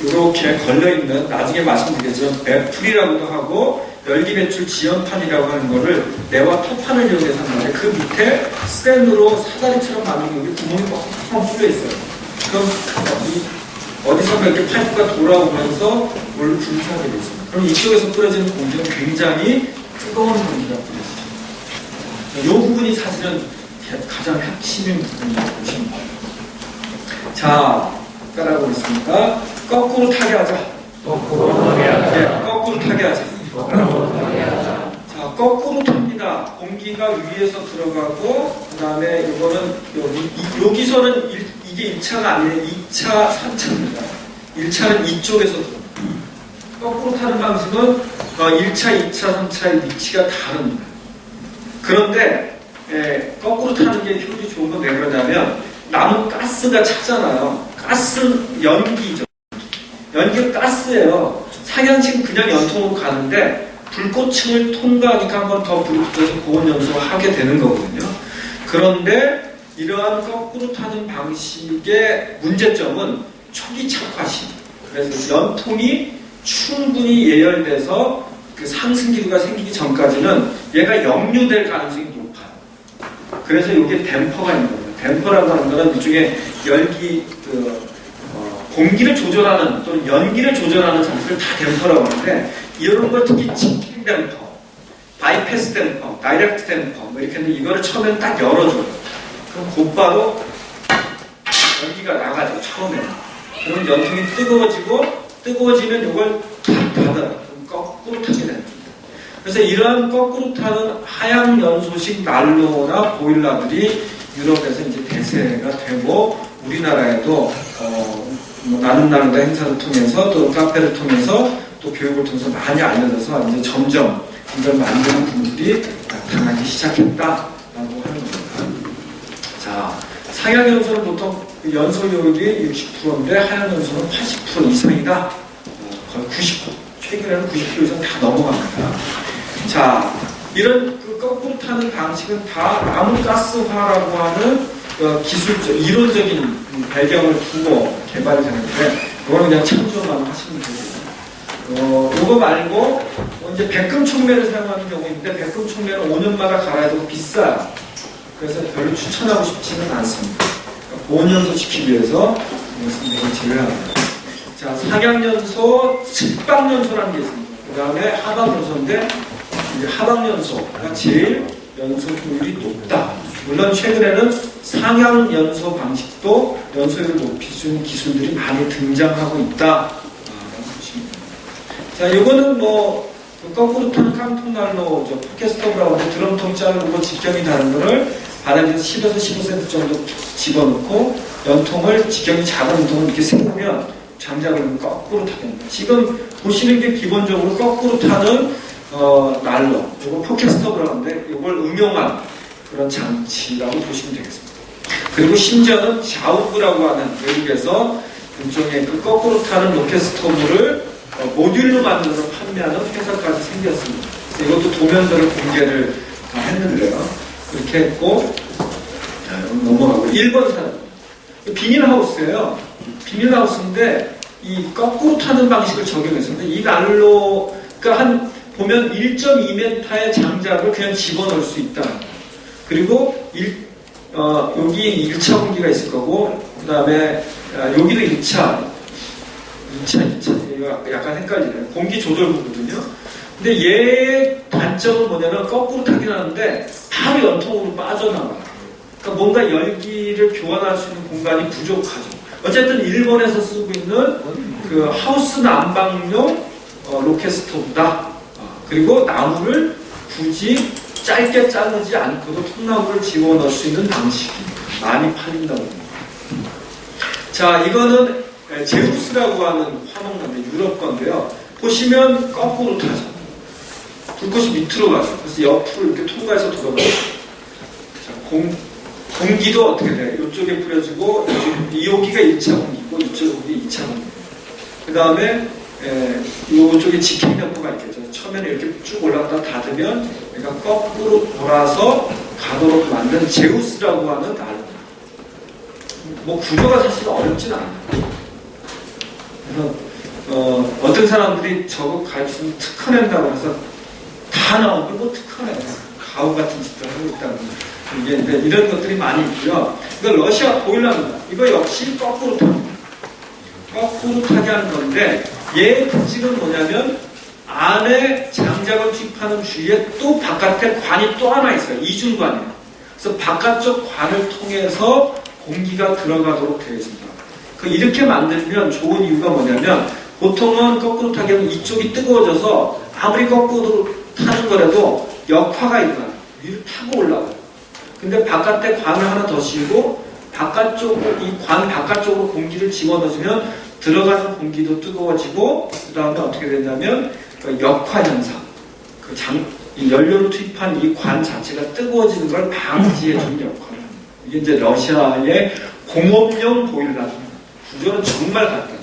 [SPEAKER 1] 이렇게 걸려있는, 나중에 말씀드리겠지만, 매풀이라고도 하고, 열기 배출 지연판이라고 하는 거를 내와 토판을 이용해서 하는데, 그 밑에 스탠으로 사다리처럼 만든 여기 구멍이 뻥뻥 뚫려 있어요. 그럼 어디선가 이렇게 파이프가 돌아오면서 물을 분사하게 되어 있습니다. 그럼 이쪽에서 뿌려지는 공기는 굉장히 뜨거운 공기가 뿌려지죠. 이 부분이 사실은 가장 핵심인 부분이라고 보시면 돼요. 자, 따라하겠습니다. 거꾸로 타게 하자.
[SPEAKER 2] 거꾸로 타게 하자.
[SPEAKER 1] 네, 거꾸로 타게 하자.
[SPEAKER 2] 거꾸로 타게 하자.
[SPEAKER 1] 자, 거꾸로 탑니다. 공기가 위에서 들어가고, 그 다음에 이거는 여기서는 이게 1차가 아니라 2차, 3차입니다. 1차는 이쪽에서 들어갑니다. 거꾸로 타는 방식은 1차, 2차, 3차의 위치가 다릅니다. 그런데 거꾸로 타는 게 효율이 좋은 건 왜 그러냐면 남은 가스가 차잖아요. 가스는 연기죠. 연기는 가스예요. 상향식은 그냥 연통으로 가는데 불꽃층을 통과하니까 한 번 더 불이 붙어서 고온 연소를 하게 되는 거거든요. 그런데 이러한 거꾸로 타는 방식의 문제점은 초기 착화시. 그래서 연통이 충분히 예열돼서 그 상승 기류가 생기기 전까지는 얘가 역류될 가능성이 높아요. 그래서 이게 댐퍼가 있는 거예요. 댐퍼라고 하는 거는 일종의 열기, 공기를 조절하는 또는 연기를 조절하는 장치를 다 댐퍼라고 하는데 이런 걸 특히 직행 댐퍼, 바이패스 댐퍼, 다이렉트 댐퍼 뭐 이렇게 했는데 이거를 처음에는 딱 열어줘요. 그럼 곧바로 연기가 나가죠. 처음에는. 그럼 연통이 뜨거워지면 이걸 탁 닫아요. 그럼 거꾸로 타게 됩니다. 그래서 이러한 거꾸로 타는 하향 연소식 난로나 보일러들이 유럽에서 이제 대세가 되고 우리나라에도 나는 나누다 행사를 통해서 또 카페를 통해서 또 교육을 통해서 많이 알려져서 이제 점점 이걸 만드는 분들이 나타나기 시작했다라고 하는 겁니다. 자, 상향 연소는 보통 연소율이 60%인데 하향 연소는 80% 이상이다. 거의 90%, 최근에는 90% 이상 다 넘어갑니다. 자, 이런 그 거꾸로 타는 방식은 다 나무가스화라고 하는 기술적, 이론적인 배경을 두고 개발이 되는데, 그거는 그냥 참조만 하시면 되고요. 이거 말고, 이제 백금 촉매를 사용하는 경우 있는데, 백금 촉매는 5년마다 갈아야 되고 비싸요. 그래서 별로 추천하고 싶지는 않습니다. 보온연소 시키기 위해서 선생님이 제외합니다. 자, 상향연소, 측방연소라는 게 있습니다. 그 다음에 하방연소인데, 하방연소가 제일 연소 효율이 높다. 물론 최근에는 상향연소 방식도 연소율을 높일 수 있는 기술들이 많이 등장하고 있다. 보시면 됩니다. 자, 이거는 거꾸로 타는 깡통난로, 포켓스톱이라고 하는 드럼통 자르고 직경이 다른 거를 바닥에서 10에서 15cm 정도 집어넣고 연통을 직경이 작은 연통을 이렇게 세우면 장작을 거꾸로 타게 됩니다. 지금 보시는 게 기본적으로 거꾸로 타는 난로, 이거 포켓스톱이라고 하는데 이걸 응용한 그런 장치라고 보시면 되겠습니다. 그리고 심지어는 자우브라고 하는 외국에서 일종의 그 거꾸로 타는 로켓 스토브를 모듈로 만들어서 판매하는 회사까지 생겼습니다. 그래서 이것도 도면들을 공개를 다 했는데요. 그렇게 했고, 자, 넘어가고 1번 사람 비닐하우스예요. 비닐하우스인데 이 거꾸로 타는 방식을 적용했습니다. 이 난로가 보면 1.2m의 장작을 그냥 집어넣을 수 있다. 그리고 여기 1차 공기가 있을 거고, 그 다음에 여기도 2차. 이거 약간 헷갈리네요. 공기 조절부거든요. 근데 얘의 단점은 뭐냐면 거꾸로 타긴 하는데 바로 연통으로 빠져나가요. 그러니까 뭔가 열기를 교환할 수 있는 공간이 부족하죠. 어쨌든 일본에서 쓰고 있는 그 하우스 난방용 로켓 스토브다. 그리고 나무를 굳이 짧게 자르지 않고도 통나무를 집어넣을 수 있는 방식입니다. 많이 팔린다고 합니다. 자, 이거는 제우스라고 하는 화목난로, 유럽 건데요. 보시면 거꾸로 타죠. 불꽃이 밑으로 가죠. 그래서 옆으로 이렇게 통과해서 돌아가요. 자, 공기도 어떻게 돼요? 이쪽에 뿌려지고, 여기가 1차 공기고, 이쪽이 2차 공기. 그 다음에 이쪽에 직행연포가 있겠죠. 처음에는 이렇게 쭉 올라갔다 닫으면 얘가 거꾸로 돌아서 가도록 만든 제우스라고 하는 난로. 구조가 사실 어렵진 않아요. 그래서 어떤 사람들이 저거 가르치면 특허낸다고 해서 다 나오고 특허내. 가오 같은 짓을 하고 있다고. 이게 이런 것들이 많이 있고요. 이거 러시아 보일러입니다. 이거 역시 거꾸로 탑니다. 거꾸로 타게 하는 건데 얘의 특징은 뭐냐면 안에 장작을 투입하는 주위에 또 바깥에 관이 또 하나 있어요. 이중관이에요. 그래서 바깥쪽 관을 통해서 공기가 들어가도록 되어 있습니다. 이렇게 만들면 좋은 이유가 뭐냐면 보통은 거꾸로 타게 하면 이쪽이 뜨거워져서 아무리 거꾸로 타는 거라도 역화가 일어나요. 위로 타고 올라가요. 근데 바깥에 관을 하나 더 씌우고 이 관 바깥쪽으로 공기를 집어넣으면 들어가는 공기도 뜨거워지고 그 다음에 어떻게 되냐면 역화 현상, 이 연료를 투입한 이 관 자체가 뜨거워지는 걸 방지해주는 역할을 합니다. 이게 이제 러시아의 공업용 보일러입니다. 구조는 정말 간단해요.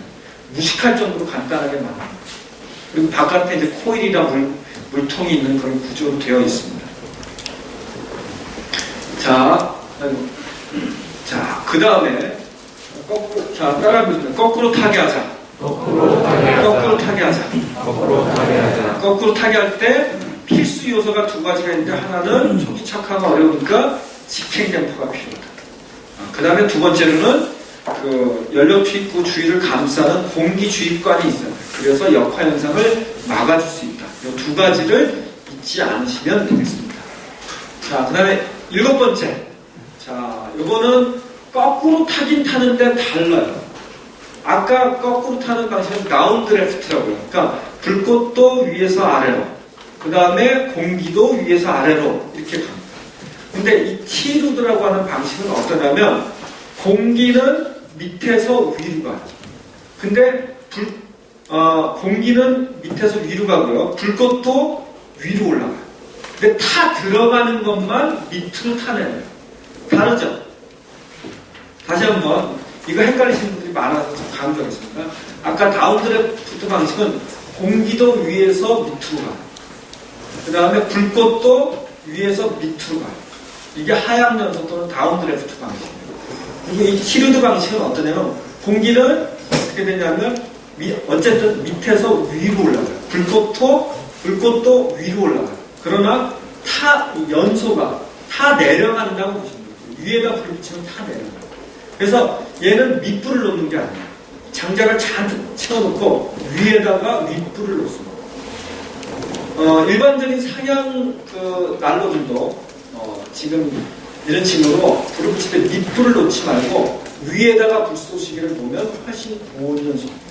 [SPEAKER 1] 무식할 정도로 간단하게 만듭니다. 그리고 바깥에 이제 코일이나 물통이 있는 그런 구조로 되어 있습니다. 자, 그 다음에 따라해보시면 거꾸로 타게 하자.
[SPEAKER 2] 거꾸로 타게 하자.
[SPEAKER 1] 거꾸로 타게 하자.
[SPEAKER 2] 거꾸로 타게 하자.
[SPEAKER 1] 거꾸로 타게 할 때 필수 요소가 두 가지가 있는데 하나는 초기 착화가 어려우니까 직행댐퍼가 필요하다. 그 다음에 두 번째로는 그 연료 투입구 주위를 감싸는 공기 주입관이 있어요. 그래서 역화 현상을 막아줄 수 있다. 이 두 가지를 잊지 않으시면 되겠습니다. 자, 그 다음에 7번째. 자, 요거는 거꾸로 타긴 타는데 달라요. 아까 거꾸로 타는 방식은 다운드래프트라고요. 그러니까 불꽃도 위에서 아래로, 그 다음에 공기도 위에서 아래로 이렇게 갑니다. 근데 이 T루드라고 하는 방식은 어떠냐면 공기는 밑에서 위로 가요. 근데 공기는 밑에서 위로 가고요. 불꽃도 위로 올라가요. 근데 타 들어가는 것만 밑으로 타내요. 다르죠? 다시 한번 이거 헷갈리시는 분들이 많아서 좀 강조하겠습니다. 아까 다운드래프트 방식은 공기도 위에서 밑으로 가요. 그 다음에 불꽃도 위에서 밑으로 가요. 이게 하향 연소 또는 다운드래프트 방식이에요. 그리고 이 T루드 방식은 어떠냐면 공기는 어떻게 되냐면 어쨌든 밑에서 위로 올라가요. 불꽃도 위로 올라가요. 그러나 연소가 타 내려간다고 보시면 돼요. 위에다 불을 붙이면 타 내려가요. 그래서 얘는 밑불을 놓는 게 아니에요. 장작을 잔뜩 채워놓고 위에다가 윗불을 놓습니다. 일반적인 상향 난로들도 지금 이런 식으로 불을 붙일 때 밑불을 놓지 말고 위에다가 불쏘시개를 놓으면 훨씬 고온 연소입니다.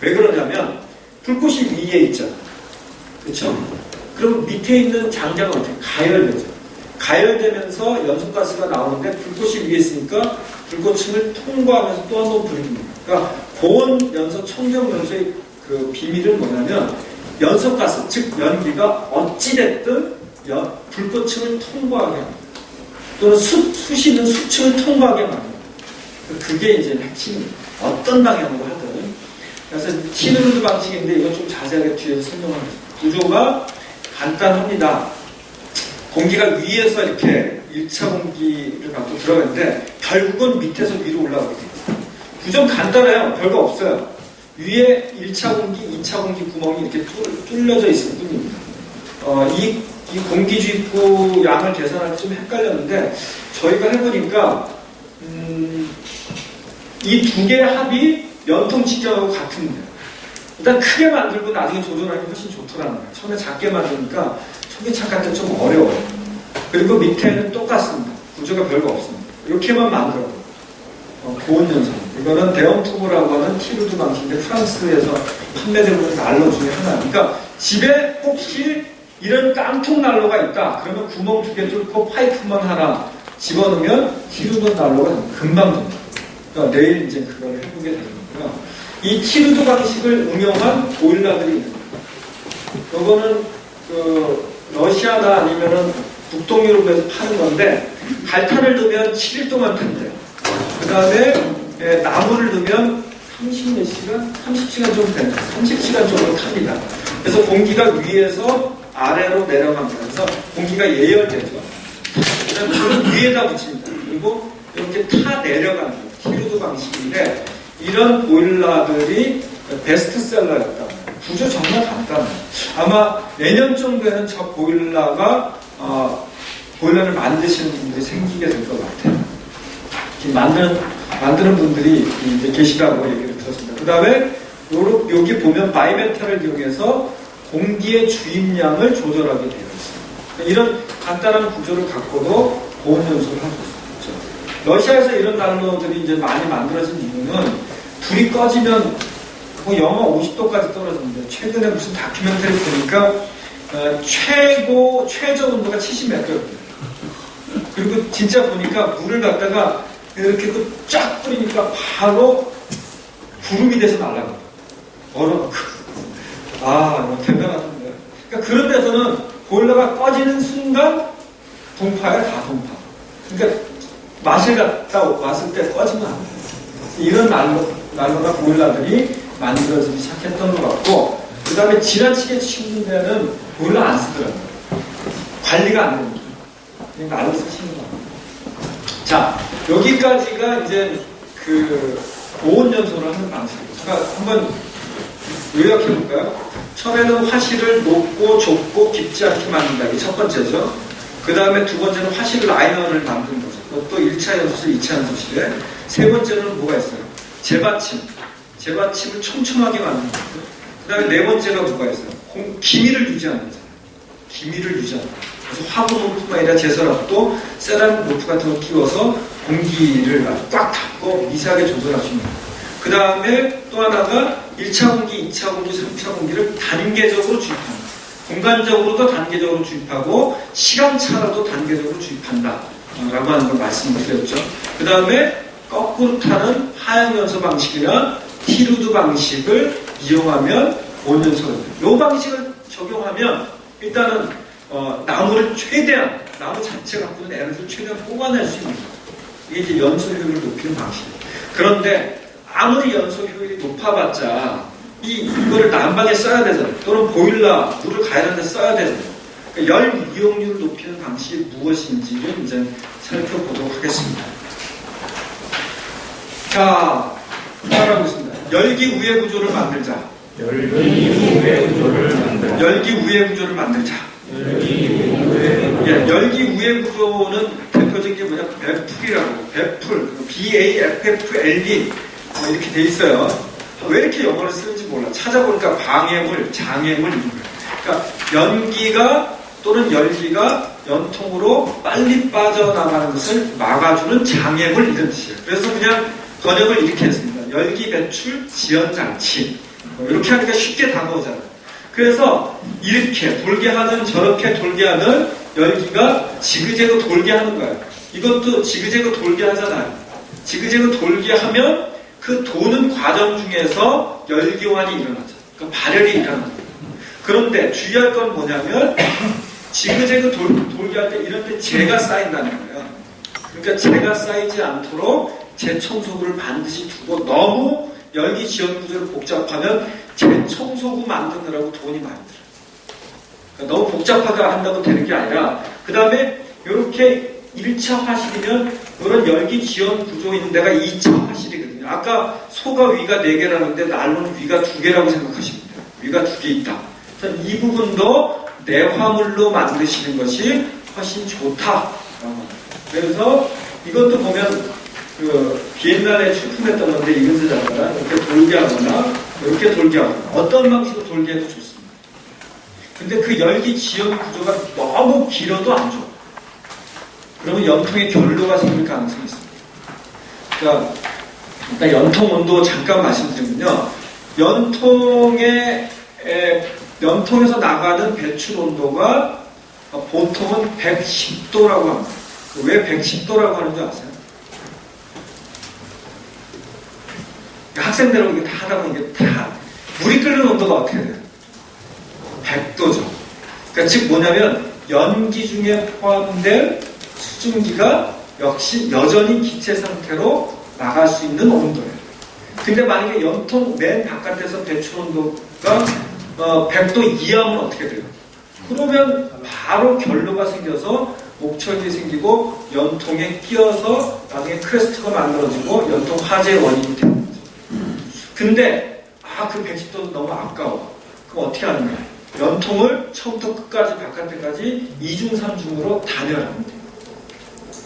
[SPEAKER 1] 왜 그러냐면 불꽃이 위에 있잖아. 그렇죠? 그럼 밑에 있는 장작은 어떻게 가열되죠? 가열되면서 연소가스가 나오는데 불꽃이 위에 있으니까 불꽃층을 통과하면서 또 한 번 불이 듭니다. 그러니까 고온 연소, 청정 연소의 그 비밀은 뭐냐면 연소가스, 즉 연기가 어찌됐든 불꽃층을 통과하게 합니다. 또는 수시는 수층을 통과하게 만듭니다. 그게 이제 핵심입니다. 어떤 방향으로 하든. 그래서 T루드 방식인데 이건 좀 자세하게 뒤에서 설명하겠습니다. 구조가 간단합니다. 공기가 위에서 이렇게 1차 공기를 갖고 들어가는데 결국은 밑에서 위로 올라가게 됩니다. 구조는 간단해요. 별거 없어요. 위에 1차 공기, 2차 공기 구멍이 이렇게 뚫려져 있을 뿐입니다. 이 공기 주입구 양을 계산할 때 좀 헷갈렸는데 저희가 해보니까 이 두 개의 합이 연통 직경하고 같은데 일단 크게 만들고 나중에 조절하기 훨씬 좋더라는 거예요. 처음에 작게 만드니까 초기착할 때 좀 어려워요. 그리고 밑에는 똑같습니다. 구조가 별거 없습니다. 이렇게만 만들어요. 고온 연소. 이거는 대형 투보라고 하는 T루드 방식인데 프랑스에서 판매되고 있는 난로 중에 하나. 그러니까 집에 혹시 이런 깡통 난로가 있다. 그러면 구멍 2개 뚫고 파이프만 하나 집어넣으면 T루드 난로가 금방 됩니다. 그러니까 내일 이제 그걸 해보게 되는 거고요. 이 T루드 방식을 운영한 보일러들이 있는 거예요. 이거는 러시아나 아니면은 북동유럽에서 파는 건데 갈탄을 넣으면 7일 동안 탄대요. 그 다음에 나무를 넣으면 30몇 시간? 30시간 정도 됩니다. 30시간 정도 탑니다. 그래서 공기가 위에서 아래로 내려가면서 공기가 예열되죠. 그다음에 위에다 붙입니다. 그리고 이렇게 타 내려가는 T루드 방식인데 이런 보일러들이 베스트셀러였다. 구조 정말 간단해요. 아마 내년 정도에는 저 보일러가 보일러를 만드시는 분들이 생기게 될 것 같아요. 만드는 분들이 이제 계시다고 얘기를 들었습니다. 그 다음에 여기 보면 바이메탈을 이용해서 공기의 주입량을 조절하게 되어 있습니다. 이런 간단한 구조를 갖고도 고온 연소를 하고 있습니다. 러시아에서 이런 난로들이 이제 많이 만들어진 이유는 불이 꺼지면 뭐 영하 50도까지 떨어지는데 최근에 무슨 다큐멘터리 보니까 최저 온도가 70몇 도였거든요. 그리고 진짜 보니까 물을 갖다가 이렇게 쫙 뿌리니까 바로 구름이 돼서 날아가요. 얼어. 대단하던데. 그러니까 그런 데서는 보일러가 꺼지는 순간 동파야, 다 동파. 그러니까 맛을 갖다 왔을 때 꺼지면 안 돼요. 이런 난로가 보일러들이 만들어지기 시작했던 것 같고, 그 다음에 지나치게 치우는 데는 돈을 안 쓰더라고요. 관리가 안 됩니다. 그냥 나를 쓰시는 겁니다. 자, 여기까지가 이제 그 보온 연소를 하는 방식이에요. 제가 한번 요약해볼까요? 처음에는 화실을 높고 좁고 깊지 않게 만든다. 이게 첫 번째죠. 그 다음에 두 번째는 화실 라이너를 만드는 거죠. 그것도 1차 연소실, 2차 연소실에. 세 번째는 뭐가 있어요? 재받침을 촘촘하게 만드는 거죠. 그 다음에 네 번째가 뭐가 있어요? 기미를 유지하는 거죠. 기미를 유지하는 거죠. 그래서 화분 로프뿐만 아니라 제설압도 세라믹 로프 같은 거 끼워서 공기를 아주 꽉 닫고 미세하게 조절할 수 있는 거예요. 그 다음에 또 하나가 1차 공기, 2차 공기, 3차 공기를 단계적으로 주입합니다. 공간적으로도 단계적으로 주입하고 시간차로도 단계적으로 주입한다 라고 하는 걸 말씀드렸죠. 그 다음에 거꾸로 타는 하향연소 방식이나 티루드 방식을 이용하면 온연소가 돼요. 이 방식을 적용하면 일단은 나무를 최대한, 나무 자체가 갖고 있는 에너지를 최대한 뽑아낼 수 있는 거예요. 이게 이제 연소 효율을 높이는 방식이에요. 그런데 아무리 연소 효율이 높아봤자 이거를 난방에 써야 되잖아요. 또는 보일러, 물을 가열하는 데 써야 되잖아요. 그러니까 열 이용률을 높이는 방식이 무엇인지를 이제 살펴보도록 하겠습니다. 자, 따라하고 있습니다. 열기 우회 구조를 만들자.
[SPEAKER 2] 열기 우회 구조를 만들자.
[SPEAKER 1] 열기 우회 구조를 만들자. 열기 우회 구조는 대표적인 게 뭐냐? 베풀이라고. 베풀. BAFFLE. 이렇게 돼 있어요. 왜 이렇게 영어를 쓰는지 몰라. 찾아보니까 방해물, 장애물 이런 거예요. 그러니까 연기가 또는 열기가 연통으로 빨리 빠져나가는 것을 막아주는 장애물 이런 뜻이에요. 그래서 그냥 번역을 이렇게 했습니다. 열기 배출 지연장치. 이렇게 하니까 쉽게 다가오잖아요. 그래서 이렇게 돌게 하는 저렇게 돌게 하는 열기가 지그재그 돌게 하는 거예요. 이것도 지그재그 돌게 하잖아요. 지그재그 돌게 하면 그 도는 과정 중에서 열기환이 일어나죠. 그러니까 발열이 일어나죠. 그런데 주의할 건 뭐냐면 지그재그 돌게 할 때 이런 데 재가 쌓인다는 거예요. 그러니까 재가 쌓이지 않도록 재청소구를 반드시 두고 너무 열기 지연 구조를 복잡하면 재청소구 만드느라고 돈이 많이 들어요. 그러니까 너무 복잡하게 한다고 되는 게 아니라 그 다음에 이렇게 1차 화실이면 이런 열기 지연 구조 있는 데가 2차 화실이거든요. 아까 소가 위가 4개라는데 난로는 위가 2개라고 생각하시면 돼요. 위가 2개 있다. 이 부분도 내화물로 만드시는 것이 훨씬 좋다. 그래서 이것도 보면 비엔날에 출품했던 건데 이것을 잡거나 이렇게 돌게 하거나 이렇게 돌게 하거나 어떤 방식으로 돌게 해도 좋습니다. 근데 그 열기 지연 구조가 너무 길어도 안 좋아요. 그러면 연통에 결로가 생길 가능성이 있습니다. 그러니까 일단 연통 온도 잠깐 말씀드리면요. 연통에서 나가는 배출 온도가 보통은 110도라고 합니다. 왜 110도라고 하는지 아세요? 학생들하고 이게 다 하다 보니 이게 다 물이 끓는 온도가 어떻게 돼요? 100도죠. 그러니까 즉 뭐냐면 연기 중에 포함된 수증기가 역시 여전히 기체 상태로 나갈 수 있는 온도예요. 근데 만약에 연통 맨 바깥에서 배출 온도가 100도 이하면 어떻게 돼요? 그러면 바로 결로가 생겨서 목철이 생기고 연통에 끼어서 나중에 크레스트가 만들어지고 연통 화재의 원인이 되는 거죠. 근데 그 110도는 너무 아까워. 그럼 어떻게 하는 거야? 연통을 처음부터 끝까지 바깥에까지 2중 3중으로 단열합니다.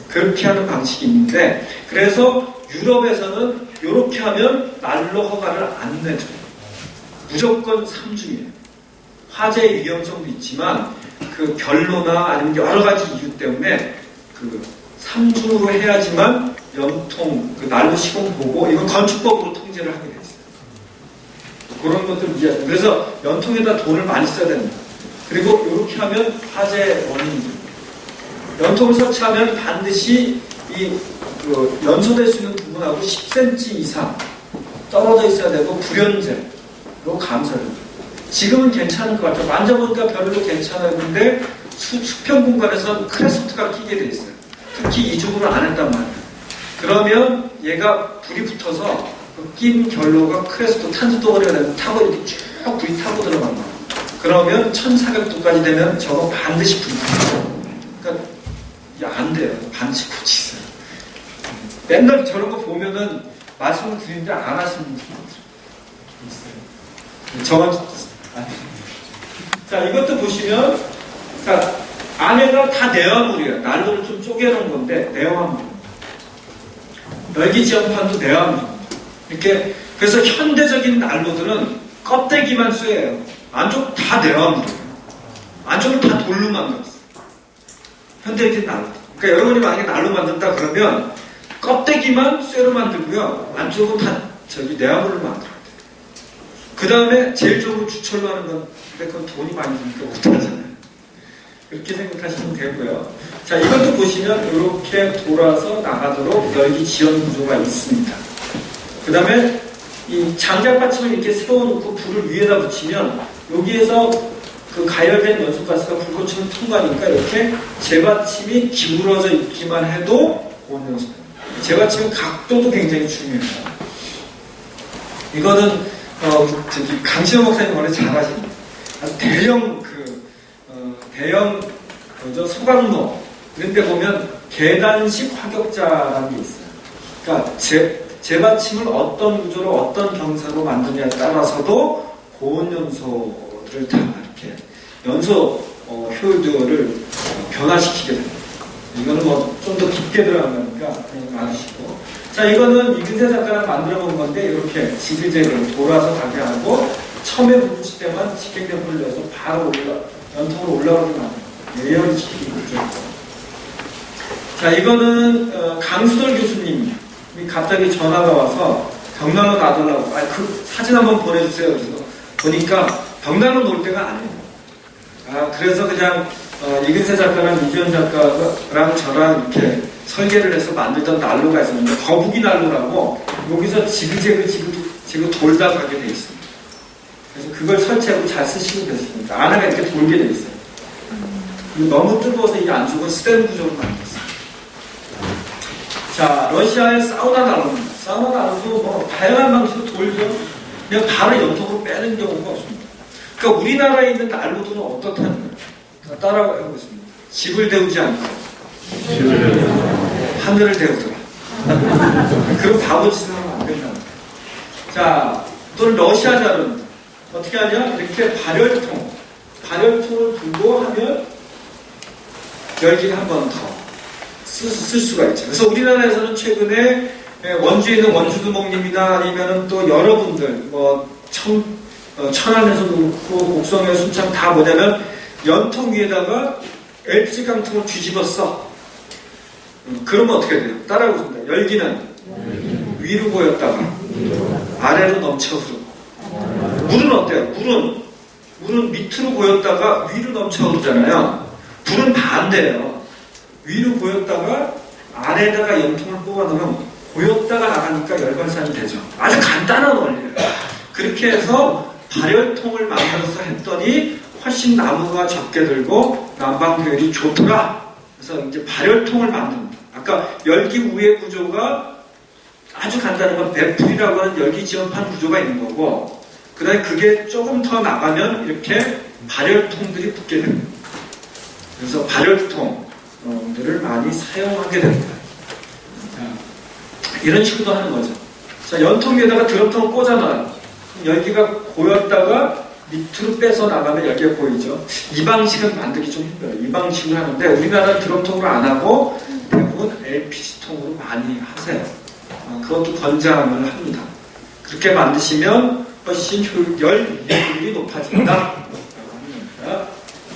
[SPEAKER 1] 그렇게 하는 방식이 있는데 그래서 유럽에서는 이렇게 하면 난로 허가를 안 내줘요. 무조건 3중이에요. 화재의 위험성도 있지만 그 결로나 아니면 여러 가지 이유 때문에 그 3중으로 해야지만 연통, 그 난로 시공 보고 이건 건축법으로 통제를 하게 돼 있어요. 그런 것들을 이해하세요. 그래서 연통에다 돈을 많이 써야 됩니다. 그리고 이렇게 하면 화재 원인이 됩니다. 연통을 설치하면 반드시 연소될 수 있는 부분하고 10cm 이상 떨어져 있어야 되고 불연제로 감싸는 지금은 괜찮은 것 같아요. 만져보니까 별로 괜찮았는데 수평 공간에서는 크레스트가 끼게 돼 있어요. 특히 이중으로 안 했단 말이에요. 그러면 얘가 불이 붙어서 낀 결로가 크레스트 탄소 덩어리가 되면 타고 이렇게 쭉 불이 타고 들어간 거예요. 그러면 1400도까지 되면 저거 반드시 불이 붙어요. 그러니까 안 돼요. 반드시 고치세요. 맨날 저런 거 보면은 말씀을 드리는데 안 하시는 분들이 있어요. 저건 자, 이것도 보시면 자, 안에가 다 내화물이에요. 난로를 좀 쪼개놓은 건데 내화물. 열기 지연판도 내화물. 이렇게 그래서 현대적인 난로들은 껍데기만 쇠예요. 안쪽 다 내화물이에요. 안쪽은 다 돌로 만들었어요. 현대적인 난로. 그러니까 여러분이 만약에 난로 만든다 그러면 껍데기만 쇠로 만들고요. 안쪽은 다 내화물로 만들어야 돼요. 그 다음에 제일 적으로 주철로 하는 건 근데 그건 돈이 많이 드니까 못하잖아요. 그렇게 생각하시면 되고요. 자, 이것도 보시면 이렇게 돌아서 나가도록 열기 지연 구조가 있습니다. 그 다음에 이 장작 받침을 이렇게 세워놓고 불을 위에다 붙이면 여기에서 그 가열된 연소가스가 불꽃처럼 통과하니까 이렇게 재받침이 기울어져 있기만 해도 고온 연소입니다. 재받침의 각도도 굉장히 중요해요. 이거는 강신호 목사님 원래 잘하십니다. 대형 소각로 이런 데 보면 계단식 화격자라는 게 있어요. 그러니까 재받침을 어떤 구조로 어떤 경사로 만드냐에 따라서도 고온 연소를 다 이렇게 연소 효율들을 변화시키게 됩니다. 이거는 뭐 좀 더 깊게 들어가니까 그냥 알으시고. 자, 이거는 이근세 작가가 만들어 본 건데 이렇게 지그재그 돌아서 가게 하고 처음에 불 붙일 때만 직경된 불을 내서 바로 연통으로 올라오게 만듭니다. 예열을 시키기 구조고. 자, 이거는 강수돌 교수님이 갑자기 전화가 와서 벽난로 놔달라고 그 사진 한번 보내주세요. 그래서 보니까 벽난로 놓을 때가 아니에요. 그래서 그냥 이근세 작가랑 이주연 작가랑 저랑 이렇게 설계를 해서 만들던 난로가 있었는데 거북이 난로라고 여기서 지그재그 돌다 가게 돼 있습니다. 그래서 그걸 설치하고 잘 쓰시면 되십니다. 안에가 이렇게 돌게 돼 있어요. 너무 뜨거워서 이 안쪽은 스텐 구조로 만들었어요. 자, 러시아의 사우나 난로입니다. 사우나 난로도 뭐 다양한 방식으로 돌죠. 그냥 바로 연통으로 빼는 경우가 없습니다. 그러니까 우리나라에 있는 난로들은 어떻다는 거예요? 따라하고 있습니다. 집을 데우지 않고 하늘을 데우더라. 그런 바보 짓을 하면 안 된다. 자, 또는 러시아 자료입니다. 어떻게 하냐? 이렇게 발열통을 두고 하면 열기를 한 번 더 쓸 수가 있죠. 그래서 우리나라에서는 최근에 원주에 있는 원주두목님이나 아니면은 또 여러분들, 뭐, 천안에서도 그렇고, 곡성에 순창 다 뭐냐면 연통 위에다가 LPG 깡통을 뒤집었어. 그러면 어떻게 돼요? 따라해보겠습니다. 열기는 위로 고였다가 아래로 넘쳐 흐르고. 물은 어때요? 물은 밑으로 고였다가 위로 넘쳐 흐르잖아요. 불은 반대예요. 위로 고였다가 아래에다가 연통을 뽑아놓으면 고였다가 나가니까 열발산이 되죠. 아주 간단한 원리예요. 그렇게 해서 발열통을 만들어서 했더니 훨씬 나무가 적게 들고 난방효율이 좋더라. 그래서 이제 발열통을 만듭니다. 아까 열기 우회 구조가 아주 간단한 건 배풀이라고 하는 열기 지연판 구조가 있는 거고, 그 다음에 그게 조금 더 나가면 이렇게 발열통들이 붙게 됩니다. 그래서 발열통들을 많이 사용하게 됩니다. 자, 이런 식으로 하는 거죠. 자, 연통 위에다가 드럼통을 꽂아놔요. 열기가 고였다가 밑으로 빼서 나가면 열기가 고이죠. 이 방식은 만들기 좀 힘들어요. 이 방식을 하는데 우리나라는 드럼통으로 안 하고 대부분 LPG통으로 많이 하세요. 그것도 권장을 합니다. 그렇게 만드시면 훨씬 열효율이 높아진다.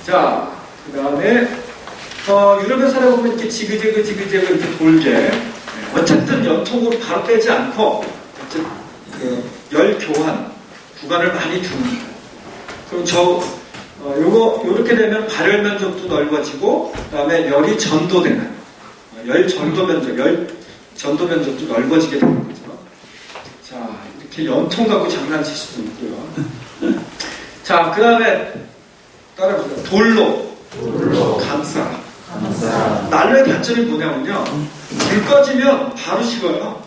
[SPEAKER 1] 자, 그 다음에 유럽에 살아보면 이렇게 지그재그 이렇게 돌게, 어쨌든 연통으로 바로 빼지 않고 열 교환 구간을 많이 둡니다. 그럼 요렇게 되면 발열 면적도 넓어지고, 그 다음에 열이 전도되는 열 전도 면적도 넓어지게 되는 거죠. 자, 이렇게 연통 갖고 장난칠 수도 있고요. 자, 그 다음에 따라보세요. 돌로 감싸. 난로의 단점이 뭐냐면요, 불 꺼지면 바로 식어요.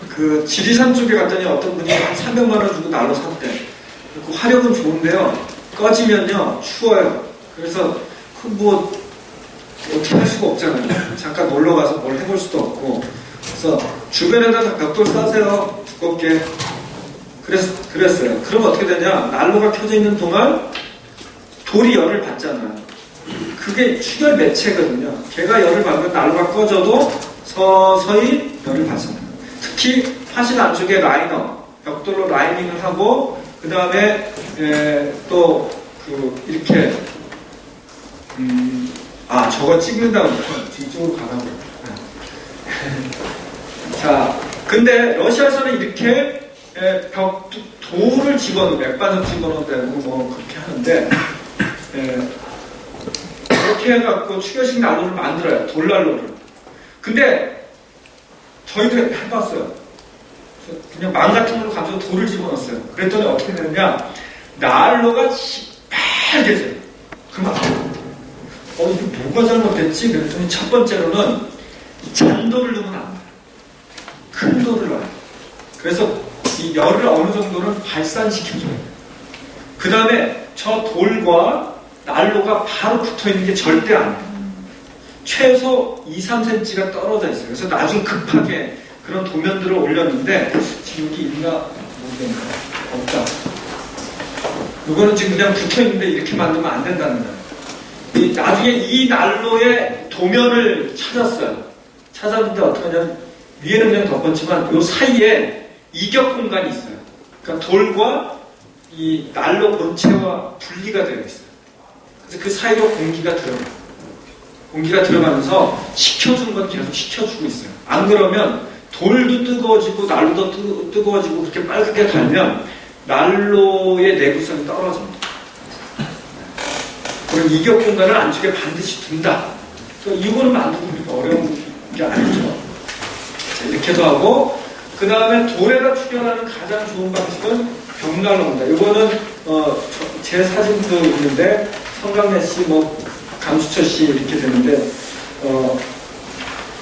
[SPEAKER 1] 그 지리산 쪽에 갔더니 어떤 분이 한 300만 원 주고 난로 샀대. 그 화력은 좋은데요, 꺼지면요 추워요. 그래서 뭐 어떻게 할 수가 없잖아요. 잠깐 놀러 가서 뭘 해볼 수도 없고. 그래서 주변에다가 벽돌 싸세요. 두껍게. 그랬어요. 그럼 어떻게 되냐? 난로가 켜져 있는 동안 돌이 열을 받잖아요. 그게 출혈 매체거든요. 걔가 열을 받으면 난로가 꺼져도 서서히 열을 받습니다. 특히 화실 안쪽에 라이너, 벽돌로 라이닝을 하고 그 다음에 또 이렇게 저거 찍는다고 뒤쪽으로 가라고. 자, 근데 러시아에서는 이렇게 돌을 집어넣고 맥반석 집어넣는다고 뭐 그렇게 하는데 그렇게 해갖고 추겨식 난로를 만들어요. 돌난로를. 근데 저희도 해봤어요. 그냥 망 같은 걸로 가지고 돌을 집어넣었어요. 그랬더니 어떻게 되느냐? 난로가 빨개져요. 그만. 이게 뭐가 잘못됐지? 그랬더니 첫 번째로는 잔돌을 넣으면 안 돼요. 큰 돌을 넣어요. 그래서 이 열을 어느 정도는 발산시켜줘요. 그 다음에 저 돌과 난로가 바로 붙어있는 게 절대 안 돼요. 최소 2-3cm가 떨어져 있어요. 그래서 나중에 급하게 그런 도면들을 올렸는데 지금 여기 있나? 모르겠네. 없다. 이거는 지금 그냥 붙어있는데 이렇게 만들면 안 된다는 거예요. 나중에 이 난로의 도면을 찾았어요. 찾았는데 어떻게 하냐면 위에는 그냥 덮었지만 이 사이에 이격 공간이 있어요. 그러니까 돌과 이 난로 본체와 분리가 되어 있어요. 그래서 그 사이로 공기가 들어가요. 공기가 들어가면서 식혀주는 건 계속 식혀주고 있어요. 안 그러면 돌도 뜨거워지고 난로도 뜨거워지고 그렇게 빨갛게 달면 난로의 내구성이 떨어집니다. 그럼 이격 공간을 안쪽에 반드시 둔다. 이거는 만들기 어려운 게 아니죠. 자, 이렇게도 하고 그 다음에 돌에다 출연하는 가장 좋은 방식은 벽난로입니다. 이거는 제 사진도 있는데 성강래 씨, 강수철 씨 이렇게 되는데